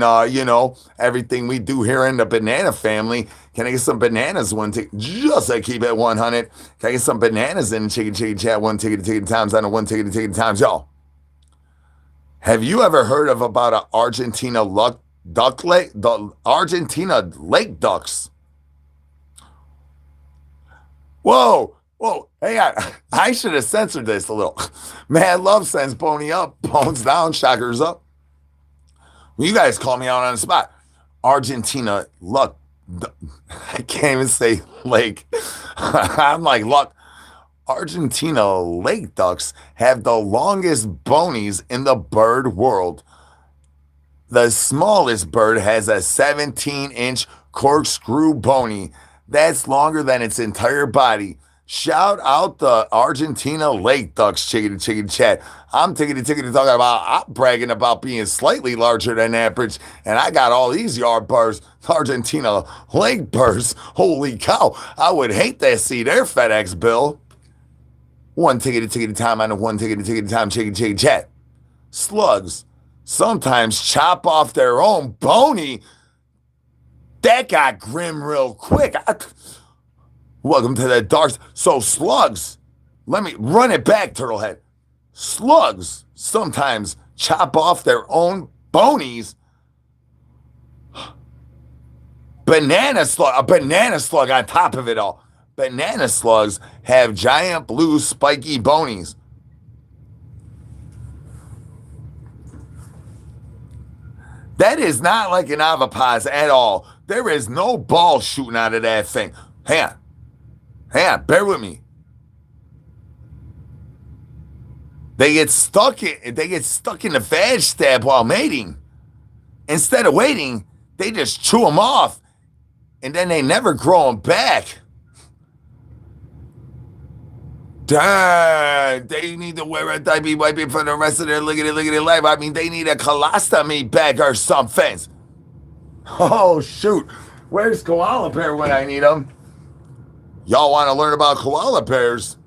everything we do here in the banana family. Can I get some bananas just to keep it 100? Can I get some bananas in chicken chat? One ticket times on a one ticket times, y'all. Have you ever heard about an Argentina duck lake? The Argentina lake ducks. Whoa, hang on. I should have censored this a little. Mad love sends bony up, bones down, shockers up. Well, you guys call me out on the spot. Argentina luck. I can't even say lake. I'm like, luck. Argentina lake ducks have the longest bonies in the bird world. The smallest bird has a 17-inch corkscrew bony. That's longer than its entire body. Shout out the Argentina lake ducks, chicken chat. I'm talking about, I'm bragging about being slightly larger than average, and I got all these yard birds, Argentina lake birds. Holy cow, I would hate to see their FedEx bill. One ticket time on a one ticket time, chicken chat. Slugs sometimes chop off their own bony. That got grim real quick. Welcome to the dark. So slugs, let me run it back, Turtlehead. Slugs sometimes chop off their own bonies. A banana slug on top of it all. Banana slugs have giant blue spiky bonies. That is not like an avapaz at all. There is no ball shooting out of that thing. Hang on, bear with me. They get stuck in the vag stab while mating. Instead of waiting, they just chew them off, and then they never grow them back. Dang, they need to wear a diaper wiping for the rest of their lickety life. I mean, they need a colostomy bag or something. Oh, shoot. Where's koala bear when I need them? Y'all want to learn about koala bears?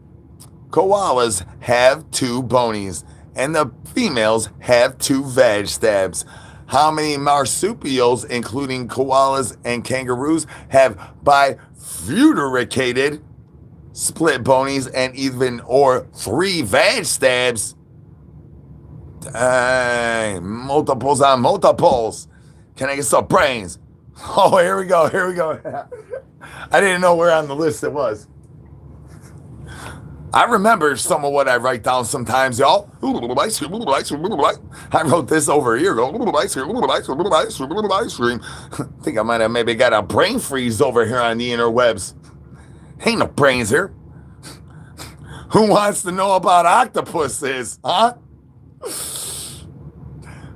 Koalas have 2 bonies, and the females have 2 vag stabs. How many marsupials, including koalas and kangaroos, have bifurcated split bonies and even or 3 vag stabs? Dang, multiples on multiples. Can I get some brains? Oh, here we go. Here we go. I didn't know where on the list it was. I remember some of what I write down sometimes, y'all. I wrote this over here. I think I might have maybe got a brain freeze over here on the interwebs. Ain't no brains here. Who wants to know about octopuses, huh?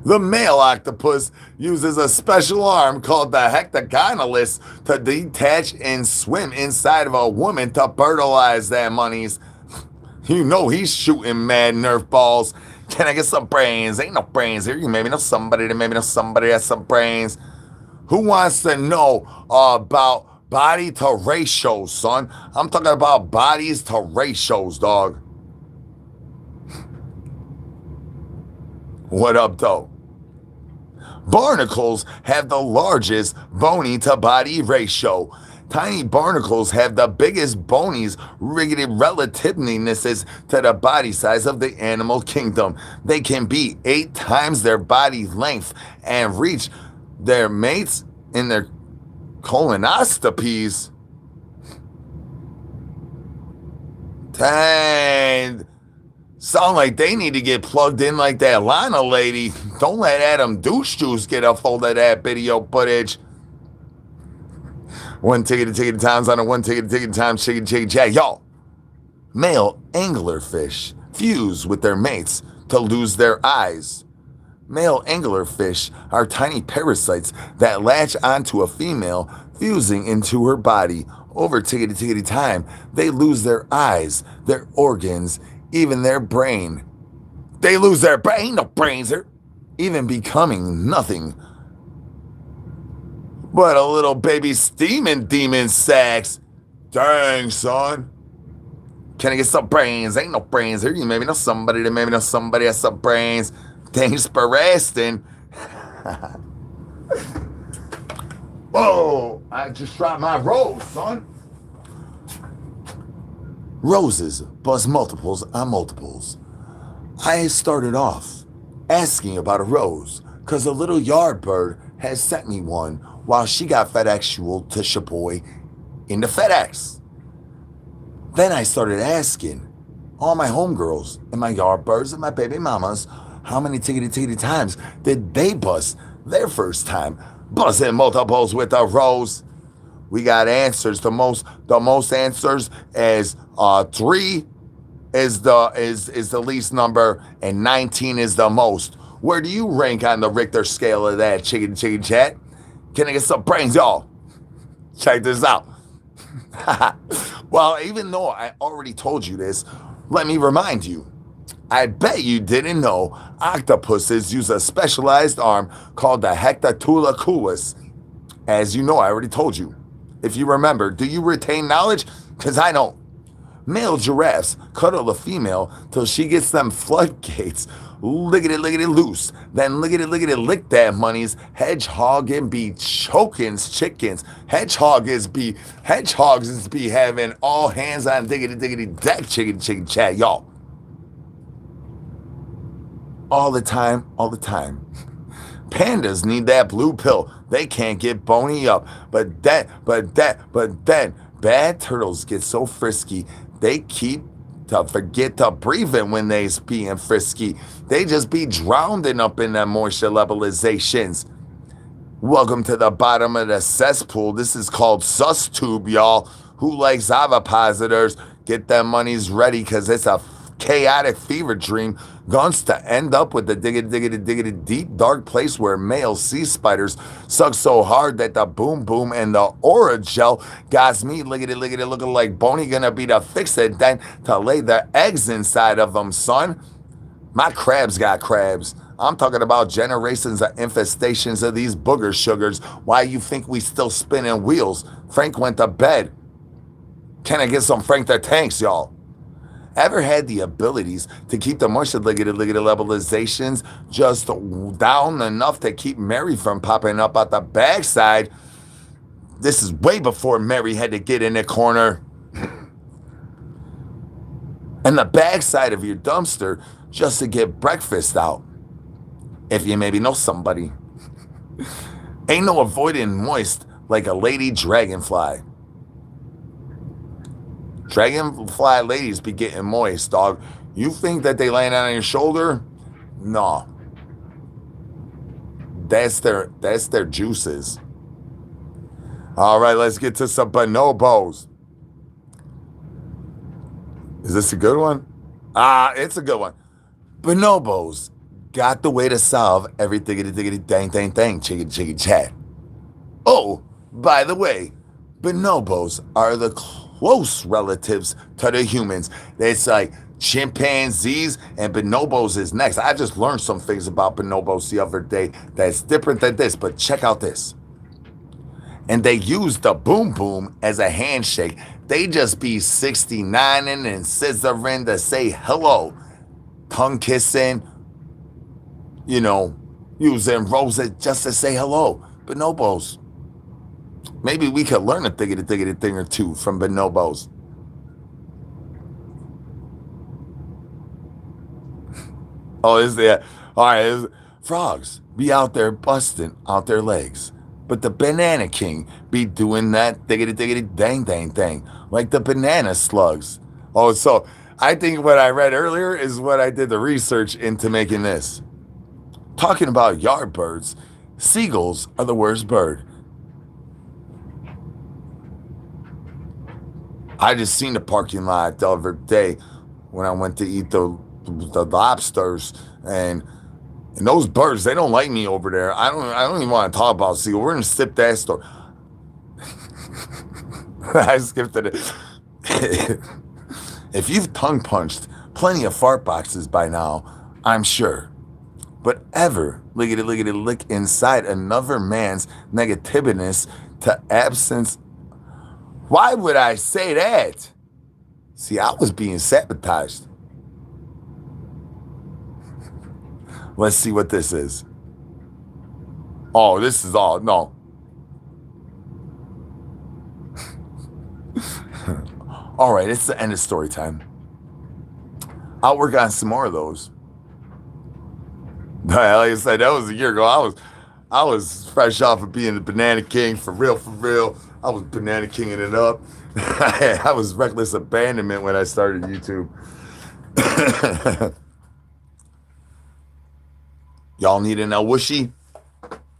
The male octopus uses a special arm called the hectagonalis to detach and swim inside of a woman to fertilize their monies. You know he's shooting mad nerf balls. Can I get some brains? Ain't no brains here. You maybe know somebody that maybe know somebody has some brains. Who wants to know about body to ratios, son? I'm talking about bodies to ratios, dog. What up, though? Barnacles have the largest bony to body ratio. Tiny barnacles have the biggest bonies relativeness to the body size of the animal kingdom. They can be 8 times their body length and reach their mates in their colonoscopies. Dang. Sound like they need to get plugged in like that Lana lady. Don't let Adam Douche Juice get a hold of that video footage. One ticket to times on a one ticket to times chicken chat. Y'all, male anglerfish fuse with their mates to lose their eyes. Male anglerfish are tiny parasites that latch onto a female, fusing into her body. Over tickety time, they lose their eyes, their organs, even their brain. They lose their brain, no brains there, even becoming nothing but a little baby steaming demon sacks. Dang, son. Can I get some brains? Ain't no brains here. You maybe know somebody that maybe know somebody has some brains. Thanks for asking. Whoa, I just dropped my rose, son. Roses plus multiples on multiples. I started off asking about a rose because a little yard bird has sent me one while she got FedExual to Shaboy into FedEx. Then I started asking all my homegirls and my yard birds and my baby mamas how many tickety times did they bust their first time buzzing multiples with a rose. We got answers. The most answers is 3 is the least number and 19 is the most. Where do you rank on the Richter scale of that, chicken chat? Can I get some brains, y'all? Check this out. Well, even though I already told you this, let me remind you. I bet you didn't know octopuses use a specialized arm called the hectatulaculus. As you know, I already told you. If you remember, do you retain knowledge? Because I don't. Male giraffes cuddle a female till she gets them floodgates lickety loose. Then lickety lick that monies. Hedgehog and be chokins chickens. Hedgehogs is be having all hands on diggity deck chicken chat, y'all. All the time. Pandas need that blue pill. They can't get bony up. But then bad turtles get so frisky, they keep to forget to breathe it when they's being frisky. They just be drowning up in the moisture levelizations. Welcome to the bottom of the cesspool. This is called sus tube, y'all. Who likes ovipositors? Get them monies ready, because it's a chaotic fever dream guns to end up with the diggity deep dark place where male sea spiders suck so hard that the boom and the aura gel got me lickety looking like Boney gonna be to fix it then to lay the eggs inside of them, son. My crabs got crabs. I'm talking about generations of infestations of these booger sugars. Why you think we still spinning wheels? Frank went to bed. Can I get some Frank the Tanks, y'all? Ever had the abilities to keep the moisture lickety levelizations just down enough to keep Mary from popping up out the backside? This is way before Mary had to get in the corner. And the backside of your dumpster just to get breakfast out. If you maybe know somebody. Ain't no avoiding moist like a lady dragonfly. Dragonfly ladies be getting moist, dog. You think that they laying on your shoulder? No. That's their juices. All right, let's get to some bonobos. Is this a good one? It's a good one. Bonobos got the way to solve everything, dang, chicken, chat. Oh, by the way, bonobos are the close relatives to the humans. It's like chimpanzees and bonobos is next. I just learned some things about bonobos the other day that's different than this, but check out this. And they use the boom boom as a handshake. They just be 69ing and scissoring to say hello, tongue kissing, using roses just to say hello. Bonobos. Maybe we could learn a thing or two from bonobos. Oh, is there? All right. Frogs be out there busting out their legs. But the Banana King be doing that dang thing. Like the banana slugs. Oh, so I think what I read earlier is what I did the research into making this. Talking about yard birds, seagulls are the worst bird. I just seen the parking lot the other day when I went to eat the lobsters, and those birds, they don't like me over there. I don't even want to talk about seagull. We're gonna skip that story. I skipped it. If you've tongue punched plenty of fart boxes by now, I'm sure. But ever lick inside another man's negativeness to absence. Why would I say that? See, I was being sabotaged. Let's see what this is. Oh, this is all. No. All right, it's the end of story time. I'll work on some more of those. Like I said, that was a year ago. I was fresh off of being the Banana King, for real. I was Banana Kinging it up. I was reckless abandonment when I started YouTube. Y'all need an El Whooshy?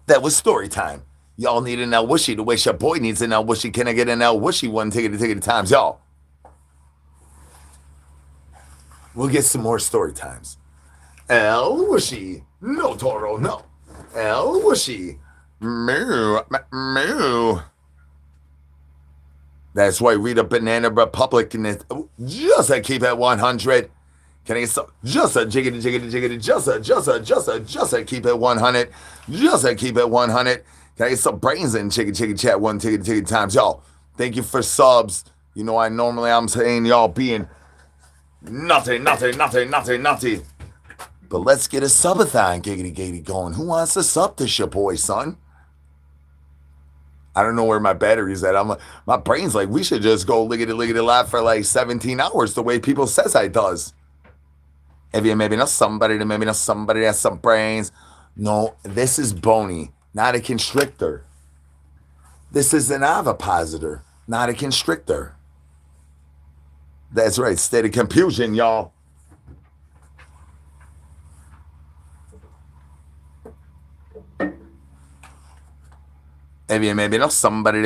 That was story time. Y'all need an El Whooshy the way your boy needs an El Whooshy. Can I get an El Whooshy? One ticket at times, y'all. We'll get some more story times. El Whooshy. No, Toro, no. El Whooshy. Moo. That's why read a Banana Republic and it just keep it 100. Can I get some? Just a jiggity, just a keep it 100. Just a keep it 100. Can I get some brains in chicken chat? One ticket times, y'all. Thank you for subs. I'm saying y'all being nothing. But let's get a subathon giggity going. Who wants to sub this your boy, son? I don't know where my battery's at. My brain's like, we should just go lickety live for like 17 hours the way people says I does. If you maybe know somebody has some brains. No, this is bony, not a constrictor. This is an ovipositor, not a constrictor. That's right, state of confusion, y'all. If you maybe know somebody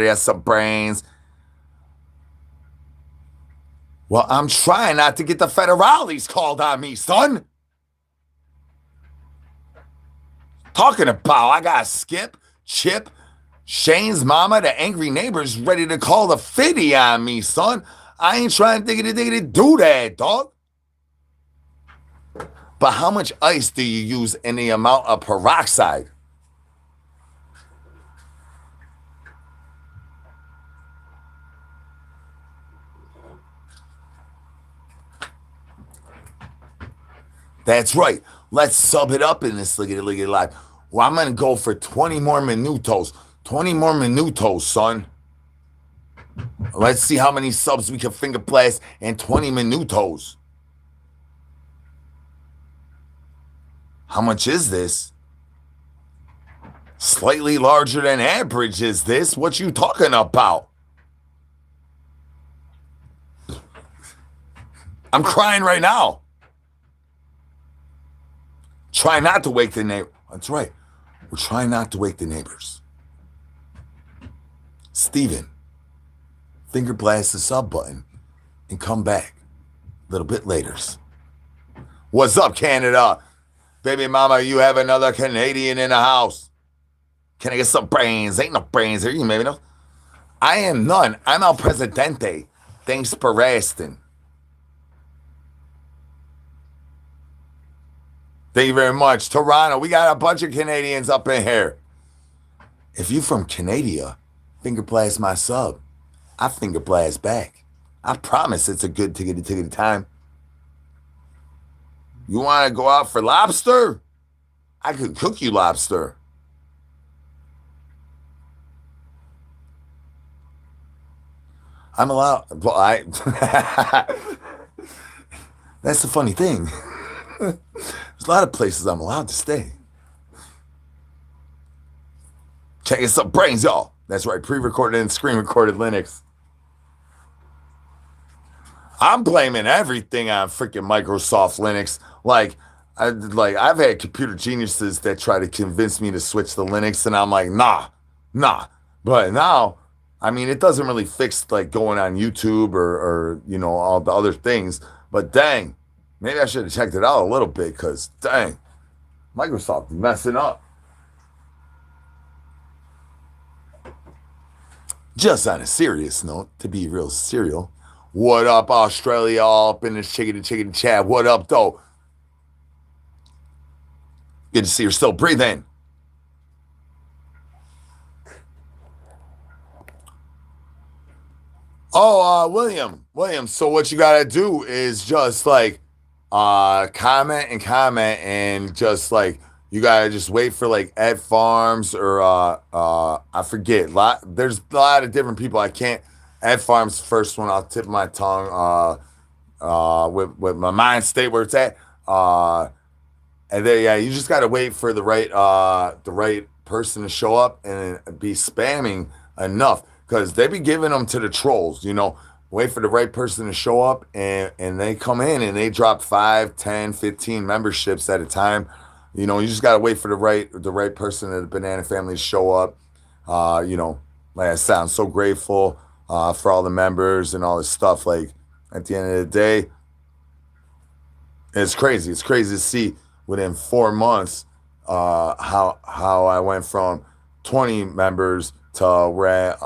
has some brains. Well, I'm trying not to get the federales called on me, son. Talking about, I got Skip, Chip, Shane's mama, the angry neighbors ready to call the 50 on me, son. I ain't trying to do that, dog. But how much ice do you use in the amount of peroxide? That's right. Let's sub it up in this lickety live. Well, I'm going to go for 20 more minutos. 20 more minutos, son. Let's see how many subs we can finger blast in 20 minutos. How much is this? Slightly larger than average is this? What you talking about? I'm crying right now. Try not to wake the neighbor. That's right. We're trying not to wake the neighbors. Steven, finger blast the sub button and come back a little bit later. What's up, Canada? Baby mama, you have another Canadian in the house. Can I get some brains? Ain't no brains here. You maybe know. I am none. I'm El Presidente. Thanks for asking. Thank you very much. Toronto, we got a bunch of Canadians up in here. If you from Canada, finger blast my sub. I finger blast back. I promise it's a good tickety time. You want to go out for lobster? I could cook you lobster. I'm allowed. Well, that's the funny thing. There's a lot of places I'm allowed to stay. Checking some brains, y'all. That's right, pre-recorded and screen-recorded Linux. I'm blaming everything on freaking Microsoft Linux. I've had computer geniuses that try to convince me to switch to Linux, and I'm like, nah. But now, I mean, it doesn't really fix like going on YouTube or all the other things. But dang, maybe I should have checked it out a little bit because dang, Microsoft is messing up. Just on a serious note, to be real serial, what up, Australia? All up in this chicken chat. What up, though? Good to see you're still breathing. Oh, William. So what you gotta do is just like comment and just like you gotta just wait for like Ed Farms or I forget. There's a lot of different people. I can't. Ed Farms first one. I'll tip my tongue with my mind state where it's at. And then you just gotta wait for the right person to show up and be spamming enough because they be giving them to the trolls. Wait for the right person to show up and they come in and they drop 5, 10, 15 memberships at a time. You just gotta wait for the right person of the banana family to show up. Like I said, I'm so grateful for all the members and all this stuff. Like at the end of the day, it's crazy. It's crazy to see within 4 months how I went from 20 members to we're at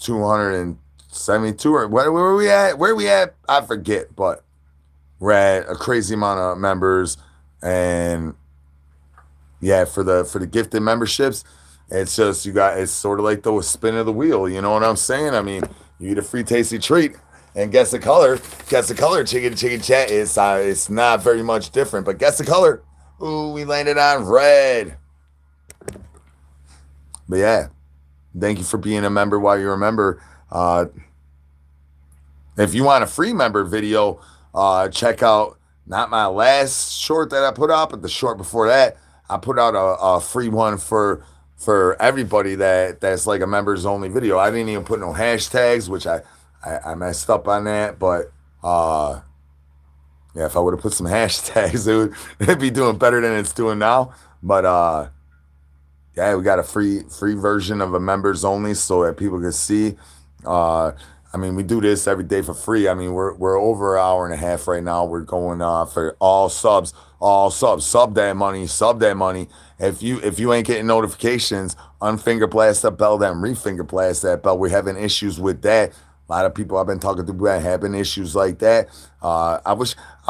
272 or where were we at? Where we at? I forget, but we're at a crazy amount of members. And yeah, for the gifted memberships, it's just it's sort of like the spin of the wheel. You know what I'm saying? I mean, you eat a free tasty treat and guess the color. Chicken chat. It's not very much different, but guess the color. Ooh, we landed on red. But yeah, thank you for being a member while you're a member. If you want a free member video, check out not my last short that I put out, but the short before that. I put out a free one for everybody that's like a members only video. I didn't even put no hashtags, which I messed up on that. But yeah, if I would have put some hashtags, it'd be doing better than it's doing now. But yeah, we got a free version of a members only so that people can see. I mean, we do this every day for free. I mean, we're over an hour and a half right now. We're going for all subs. Sub that money. If you ain't getting notifications, unfinger blast that bell, then refinger blast that bell. We're having issues with that. A lot of people I've been talking to are having issues like that. I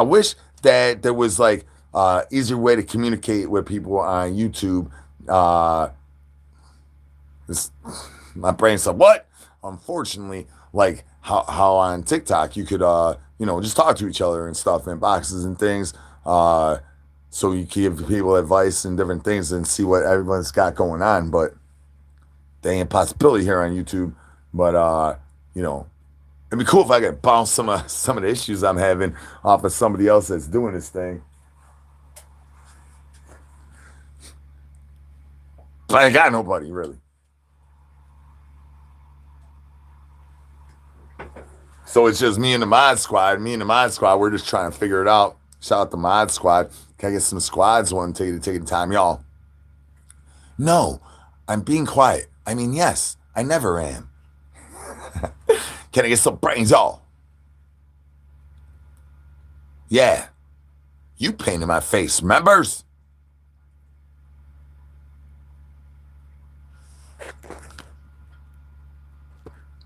wish that there was like easier way to communicate with people on YouTube. My brain said what? Unfortunately, like how on TikTok you could just talk to each other and stuff in boxes and things. So you give people advice and different things and see what everyone's got going on. But they ain't a possibility here on YouTube. But it'd be cool if I could bounce some of the issues I'm having off of somebody else that's doing this thing. I ain't got nobody really. So it's just me and the mod squad. Me and the mod squad, we're just trying to figure it out. Shout out the mod squad. Can I get some squads one take the time, y'all? No, I'm being quiet. I mean, yes, I never am. Can I get some brains, y'all? Yeah. You painted my face, members.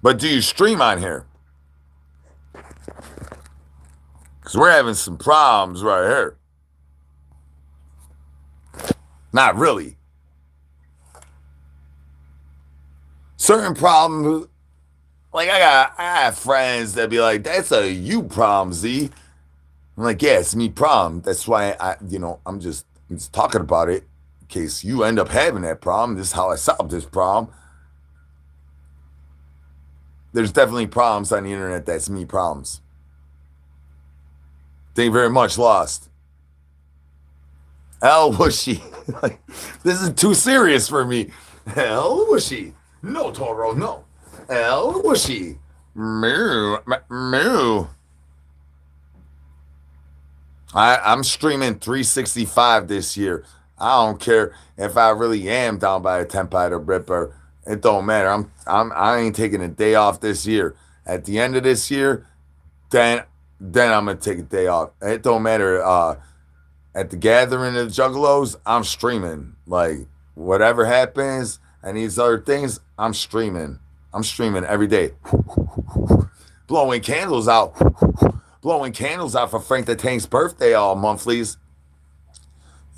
But do you stream on here? Because we're having some problems right here. Not really. Certain problems, like I got friends that be like, that's a you problem, Z. I'm like, yeah, it's me problem. That's why I'm just talking about it in case you end up having that problem. This is how I solved this problem. There's definitely problems on the internet that's me problems. Thank you very much, Lost. L Whooshy. Like, this is too serious for me. L Whooshy. No, Toro, no. L Whooshy. Moo. Moo. I'm streaming 365 this year. I don't care if I really am down by a temp or ripper. It don't matter. I ain't taking a day off this year. At the end of this year, then I'm gonna take a day off. It don't matter. At the gathering of the Juggalos, I'm streaming. Like whatever happens and these other things, I'm streaming. I'm streaming every day. Blowing candles out. Blowing candles out for Frank the Tank's birthday all monthlies.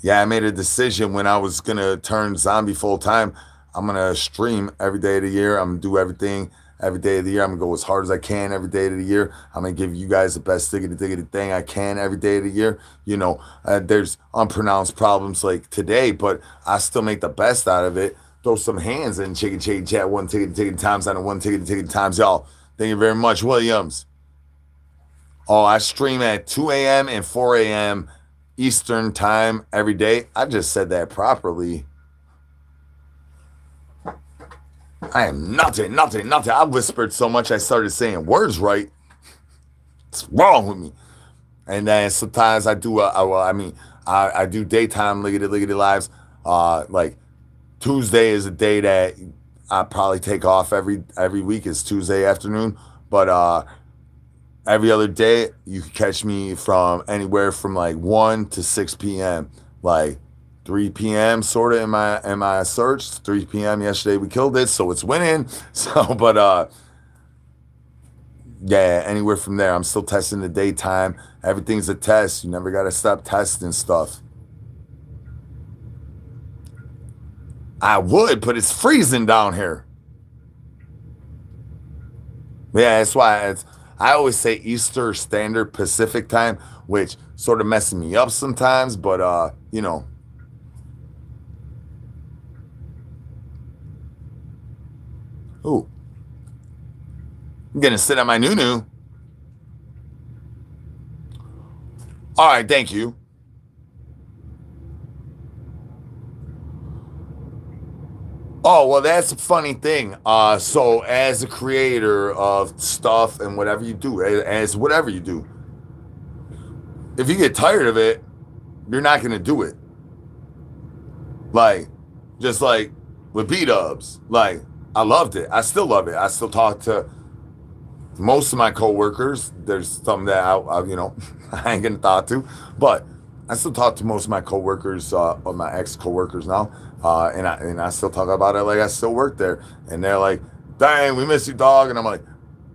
Yeah, I made a decision when I was gonna turn zombie full time. I'm gonna stream every day of the year. I'm gonna do everything every day of the year. I'm gonna go as hard as I can every day of the year. I'm gonna give you guys the best diggity thing I can every day of the year. There's unpronounced problems like today, but I still make the best out of it. Throw some hands in chicken chat. One ticket times on a one ticket times, y'all. Thank you very much, Williams. Oh, I stream at 2 a.m. and 4 a.m. Eastern time every day. I just said that properly. I am nothing. I whispered so much I started saying words right. What's wrong with me? And then sometimes I do. I do daytime liggity lives. Like Tuesday is a day that I probably take off every week. It's Tuesday afternoon, but every other day you can catch me from anywhere from like 1 to 6 p.m. Like 3 p.m. sort of in my search. 3 p.m. yesterday we killed it, so it's winning. So, but yeah, anywhere from there. I'm still testing the daytime. Everything's a test. You never gotta stop testing stuff. I would, but it's freezing down here. Yeah, that's why I always say Eastern Standard Pacific time, which sort of messes me up sometimes, but Ooh. I'm gonna sit on my noo-noo. All right, thank you. Oh, well, that's a funny thing. So as a creator of stuff and whatever you do, as whatever you do, if you get tired of it, you're not gonna do it. Like, just like with B-dubs. Like, I loved it. I still love it. I still talk to most of my coworkers. There's some that I ain't gonna talk to, but I still talk to most of my coworkers, or my ex-coworkers now, and I still talk about it like I still work there. And they're like, "Dang, we miss you, dog." And I'm like,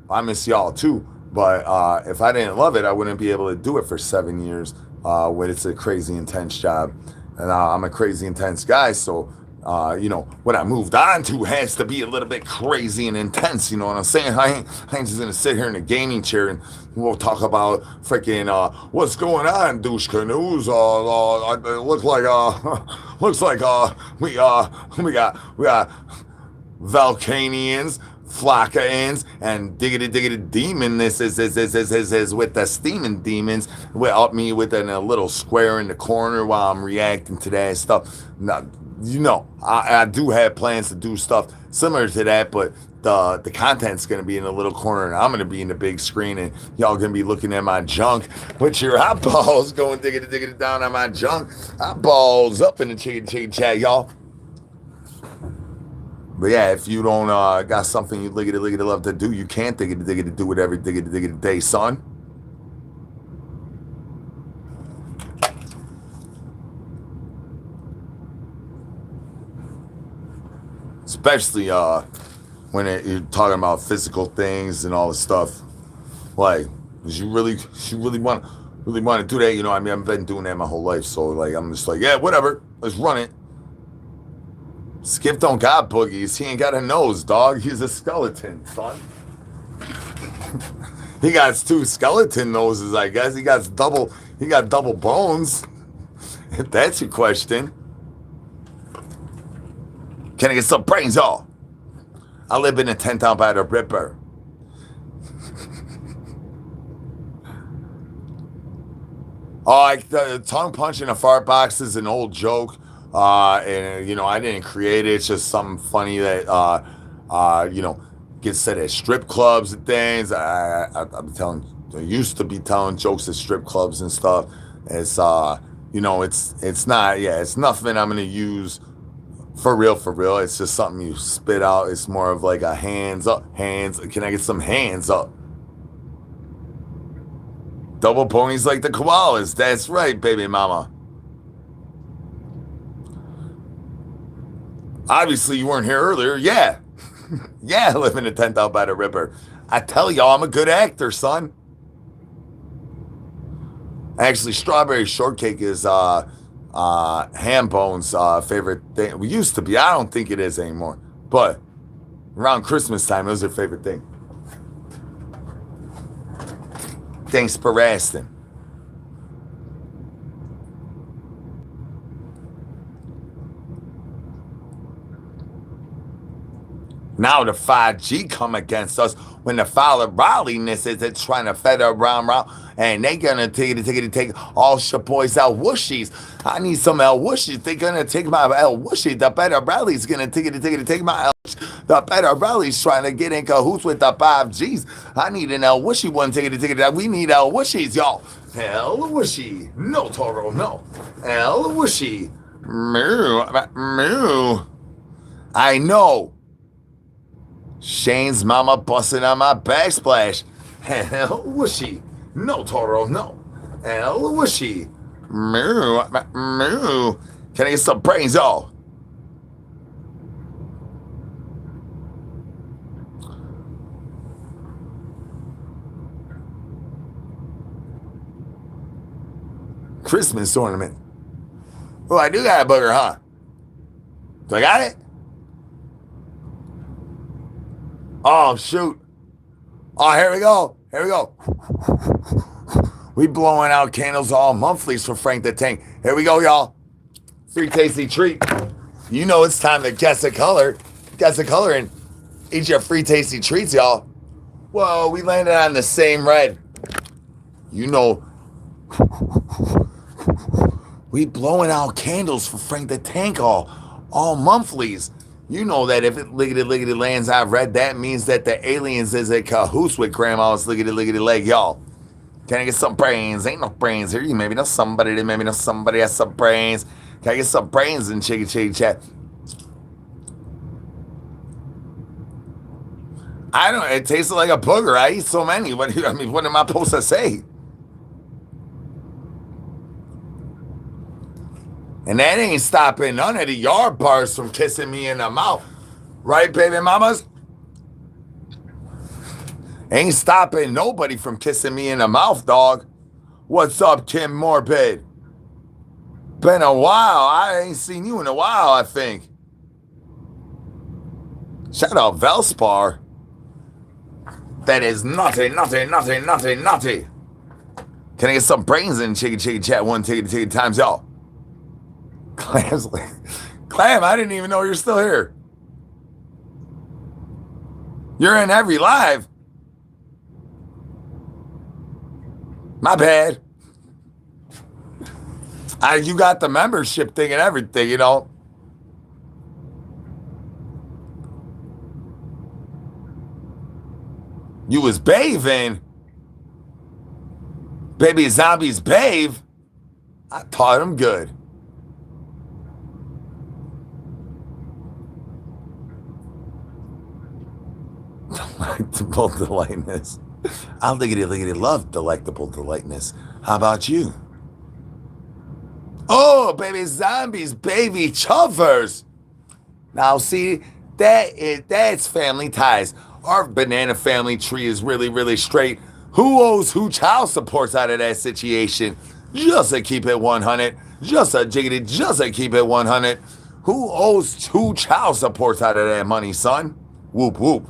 "I miss y'all too." But if I didn't love it, I wouldn't be able to do it for 7 years. When it's a crazy intense job, and I'm a crazy intense guy, so. What I moved on to has to be a little bit crazy and intense. You know what I'm saying? I ain't just gonna sit here in a gaming chair and we'll talk about freaking what's going on, douche canoes. Looks like we got Volcanians Flocka-ins and diggity demon. This is with the steaming demons. Up me within a little square in the corner while I'm reacting to that stuff. Now, I do have plans to do stuff similar to that, but the content's gonna be in a little corner, and I'm gonna be in the big screen, and y'all gonna be looking at my junk with your eyeballs going diggity down on my junk. Eyeballs up in the chicken chat, y'all. But yeah, if you don't got something you liggity love to do, you can't diggity do it every diggity day, son. Especially when you're talking about physical things and all this stuff. Like, you really want to do that? I mean, I've been doing that my whole life, so like, I'm just like, yeah, whatever, let's run it. Skip don't got boogies. He ain't got a nose, dog. He's a skeleton, son. He got 2 skeleton noses, I guess. He got double bones. If that's your question. Can I get some brains, y'all? I live in a tent out by the Ripper. The tongue punch in a fart box is an old joke. And I didn't create it. It's just something funny that gets said at strip clubs and things. I used to be telling jokes at strip clubs and stuff. It's it's not, it's nothing I'm gonna use for real. It's just something you spit out. It's more of like a hands up. Can I get some hands up? Double ponies like the koalas. That's right, baby mama. Obviously, you weren't here earlier. Yeah. Yeah, I live in a tent out by the river. I tell y'all, I'm a good actor, son. Actually, strawberry shortcake is Ham Bone's favorite thing. We used to be. I don't think it is anymore. But around Christmas time, it was her favorite thing. Thanks for asking. Now the 5G come against us when the foul of Rowliness is it's trying to fed around, and they gonna take all boys out whooshies. I need some El whooshies. They gonna take my El whooshy. The better Rowley's gonna take my El. The better Rowley's trying to get in cahoots with the 5Gs. I need an El whooshy one. Take it. We need El whooshies, y'all. El whooshy. No, Toro, no. El whooshy. Moo. I know. Shane's mama busting on my backsplash. Hell whooshy. No, Toro, no. Hell whooshy. Moo. Can I get some brains, y'all? Christmas ornament. Oh, I do got a booger, huh? Do I got it? Oh, shoot. Oh, here we go. We blowing out candles all monthlies for Frank the Tank. Here we go, y'all. Free tasty treat. You know it's time to guess a color. Guess a color and eat your free tasty treats, y'all. Whoa, we landed on the same red. You know, we blowing out candles for Frank the Tank all monthlies. You know that if it liggity lands I've read, that means that the aliens is a cahoots with grandma's liggity leg, y'all. Can I get some brains? Ain't no brains here. You maybe know somebody has some brains. Can I get some brains in Chiggy chat? I don't. It tasted like a booger. I eat so many. What am I supposed to say? And that ain't stopping none of the yard bars from kissing me in the mouth. Right, baby mamas? Ain't stopping nobody from kissing me in the mouth, dog. What's up, Kim Morbid? Been a while. I ain't seen you in a while, I think. Shout out Velspar. That is nutty. Can I get some brains in Chiggy chat? One ticket times, y'all. Clam's like, Clam, I didn't even know you're still here. You're in every live. My bad. You got the membership thing and everything, you know. You was bathing. Baby zombies bathe. I taught him good. Delectable delightness. I lickety love delectable delightness. How about you? Oh, baby zombies, baby chovers. Now see, that's family ties. Our banana family tree is really straight. Who owes who child supports out of that situation? Just to keep it 100. Just a jiggity, just to keep it 100. Who owes who child supports out of that money, son? Whoop whoop.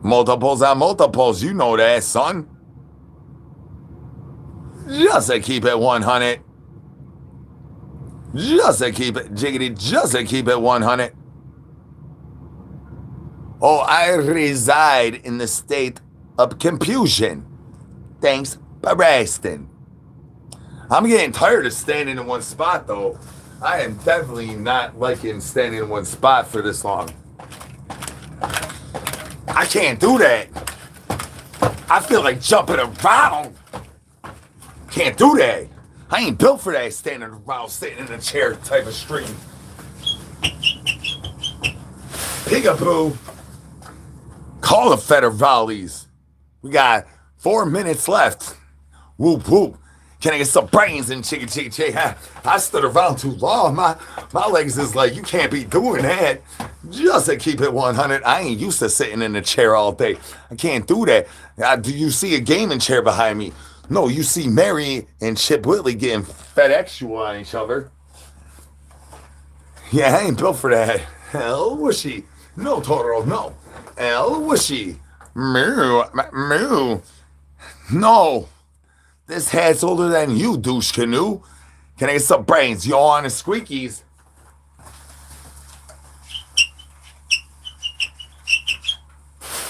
Multiples on multiples, you know that, son. Just to keep it 100. Just to keep it jiggity, just to keep it 100. Oh, I reside in the state of confusion. Thanks for asking. I'm getting tired of standing in one spot, though. I am definitely not liking standing in one spot for this long. I can't do that. I feel like jumping around. Can't do that. I ain't built for that standing around, sitting in a chair type of stream. Peekaboo. Call the federales. We got 4 minutes left. Whoop whoop. Can I get some brains and chicka chicka chicka? I stood around too long. My legs is like, you can't be doing that. Just to keep it 100. I ain't used to sitting in a chair all day. I can't do that. Do you see a gaming chair behind me? No, you see Mary and Chip Whitley getting FedEx on each other. Yeah, I ain't built for that. Hell, was she? No, Totoro, no. Hell, was she? Moo, moo. No. This hat's older than you, douche canoe. Can I get some brains? Y'all on the squeakies.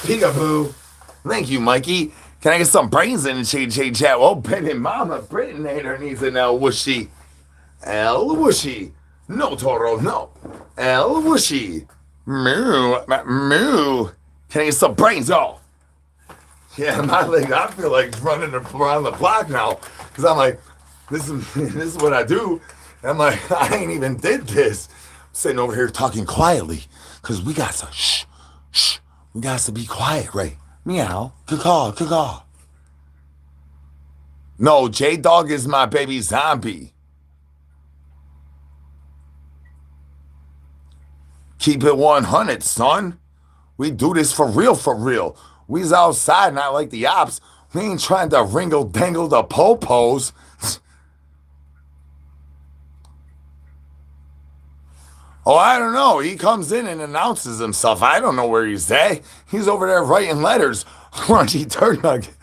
Peekaboo. Thank you, Mikey. Can I get some brains in the shade chat? Oh, baby mama, Britain ain't her needs an L whooshy. L whooshy. No, Toro, no. L whooshy. Moo, moo. Can I get some brains, y'all? Yeah, my leg, I feel like running around the block now. Because I'm like, this is what I do. And I'm like, I ain't even did this. I'm sitting over here talking quietly. Because we got to, shh. We got to be quiet, right? Meow. Good call. No, J-Dog is my baby zombie. Keep it 100, son. We do this for real. We's outside, not like the ops. We ain't trying to ringle-dangle the po-pos. Oh, I don't know. He comes in and announces himself. I don't know where he's at. He's over there writing letters. Crunchy turd nugget.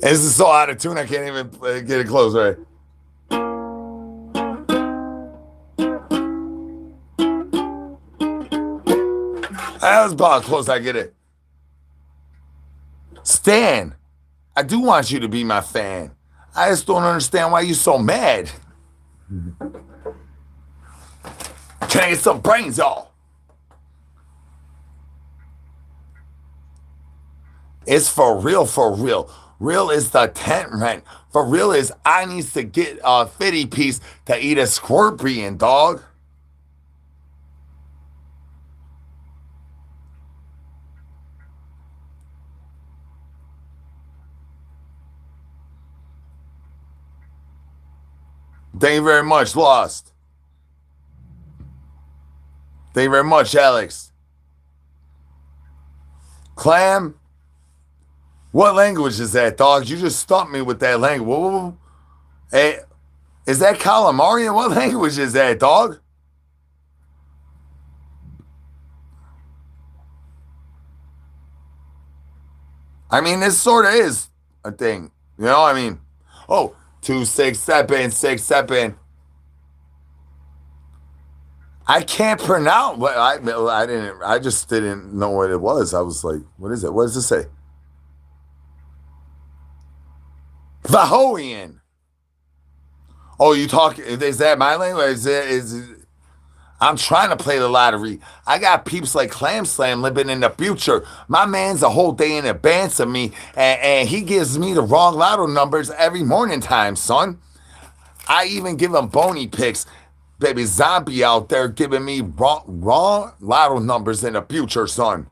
This is so out of tune, I can't even get it close, right? That was about close, I get it. Stan, I do want you to be my fan. I just don't understand why you're so mad. Can I get some brains, y'all? It's for real. Real is the tent rent. For real is I needs to get a 50 piece to eat a scorpion, dog. Thank you very much, Lost. Thank you very much, Alex. Clam? What language is that, dog? You just stumped me with that language. Whoa. Hey, is that calamari? What language is that, dog? I mean, this sort of is a thing. You know, I mean, oh, 26767. I can't pronounce what I didn't. I just didn't know what it was. I was like, what is it? What does it say? Vahoian. Oh, you talk? Is that my language? I'm trying to play the lottery. I got peeps like Clam Slam living in the future. My man's a whole day in advance of me, and he gives me the wrong lotto numbers every morning time, son. I even give him bony picks. Baby zombie out there giving me wrong lotto numbers in the future, son.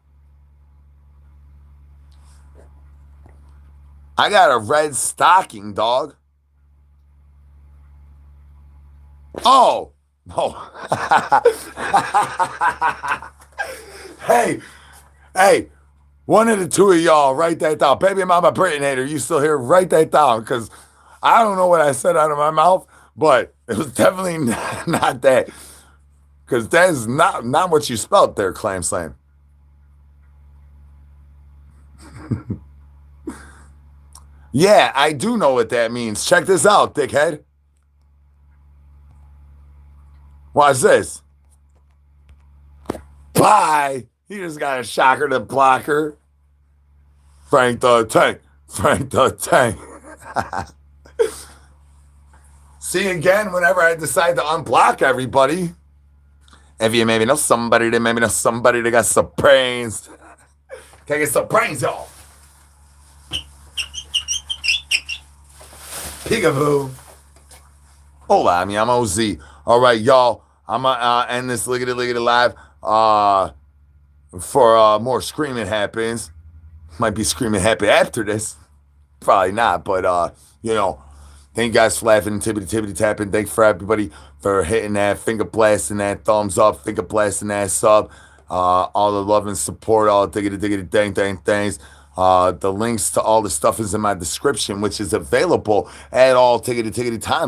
I got a red stocking, dog. Oh, no. Hey, hey, one of the two of y'all, write that down. Baby Mama Britinator, you still here? Write that down, because I don't know what I said out of my mouth, but it was definitely not that. Because that is not what you spelled there, Clam Slam. Yeah, I do know what that means. Check this out, dickhead. Watch this. Bye. He just got a shocker to blocker. Frank the Tank. Frank the Tank. See again whenever I decide to unblock everybody. If you maybe know somebody that maybe know somebody that got some brains. Can I get some brains, y'all? Peekaboo. Hola, mi amo Z. All right, y'all. I'm going to end this Liggity Live for more Screaming Happens. Might be Screaming Happy after this. Probably not, but, you know, thank you guys for laughing, tippity tapping. Thank you for everybody for hitting that, finger blasting that thumbs up, finger blasting that sub. All the love and support, all the diggity dang things. The links to all the stuff is in my description, which is available at all tickety times.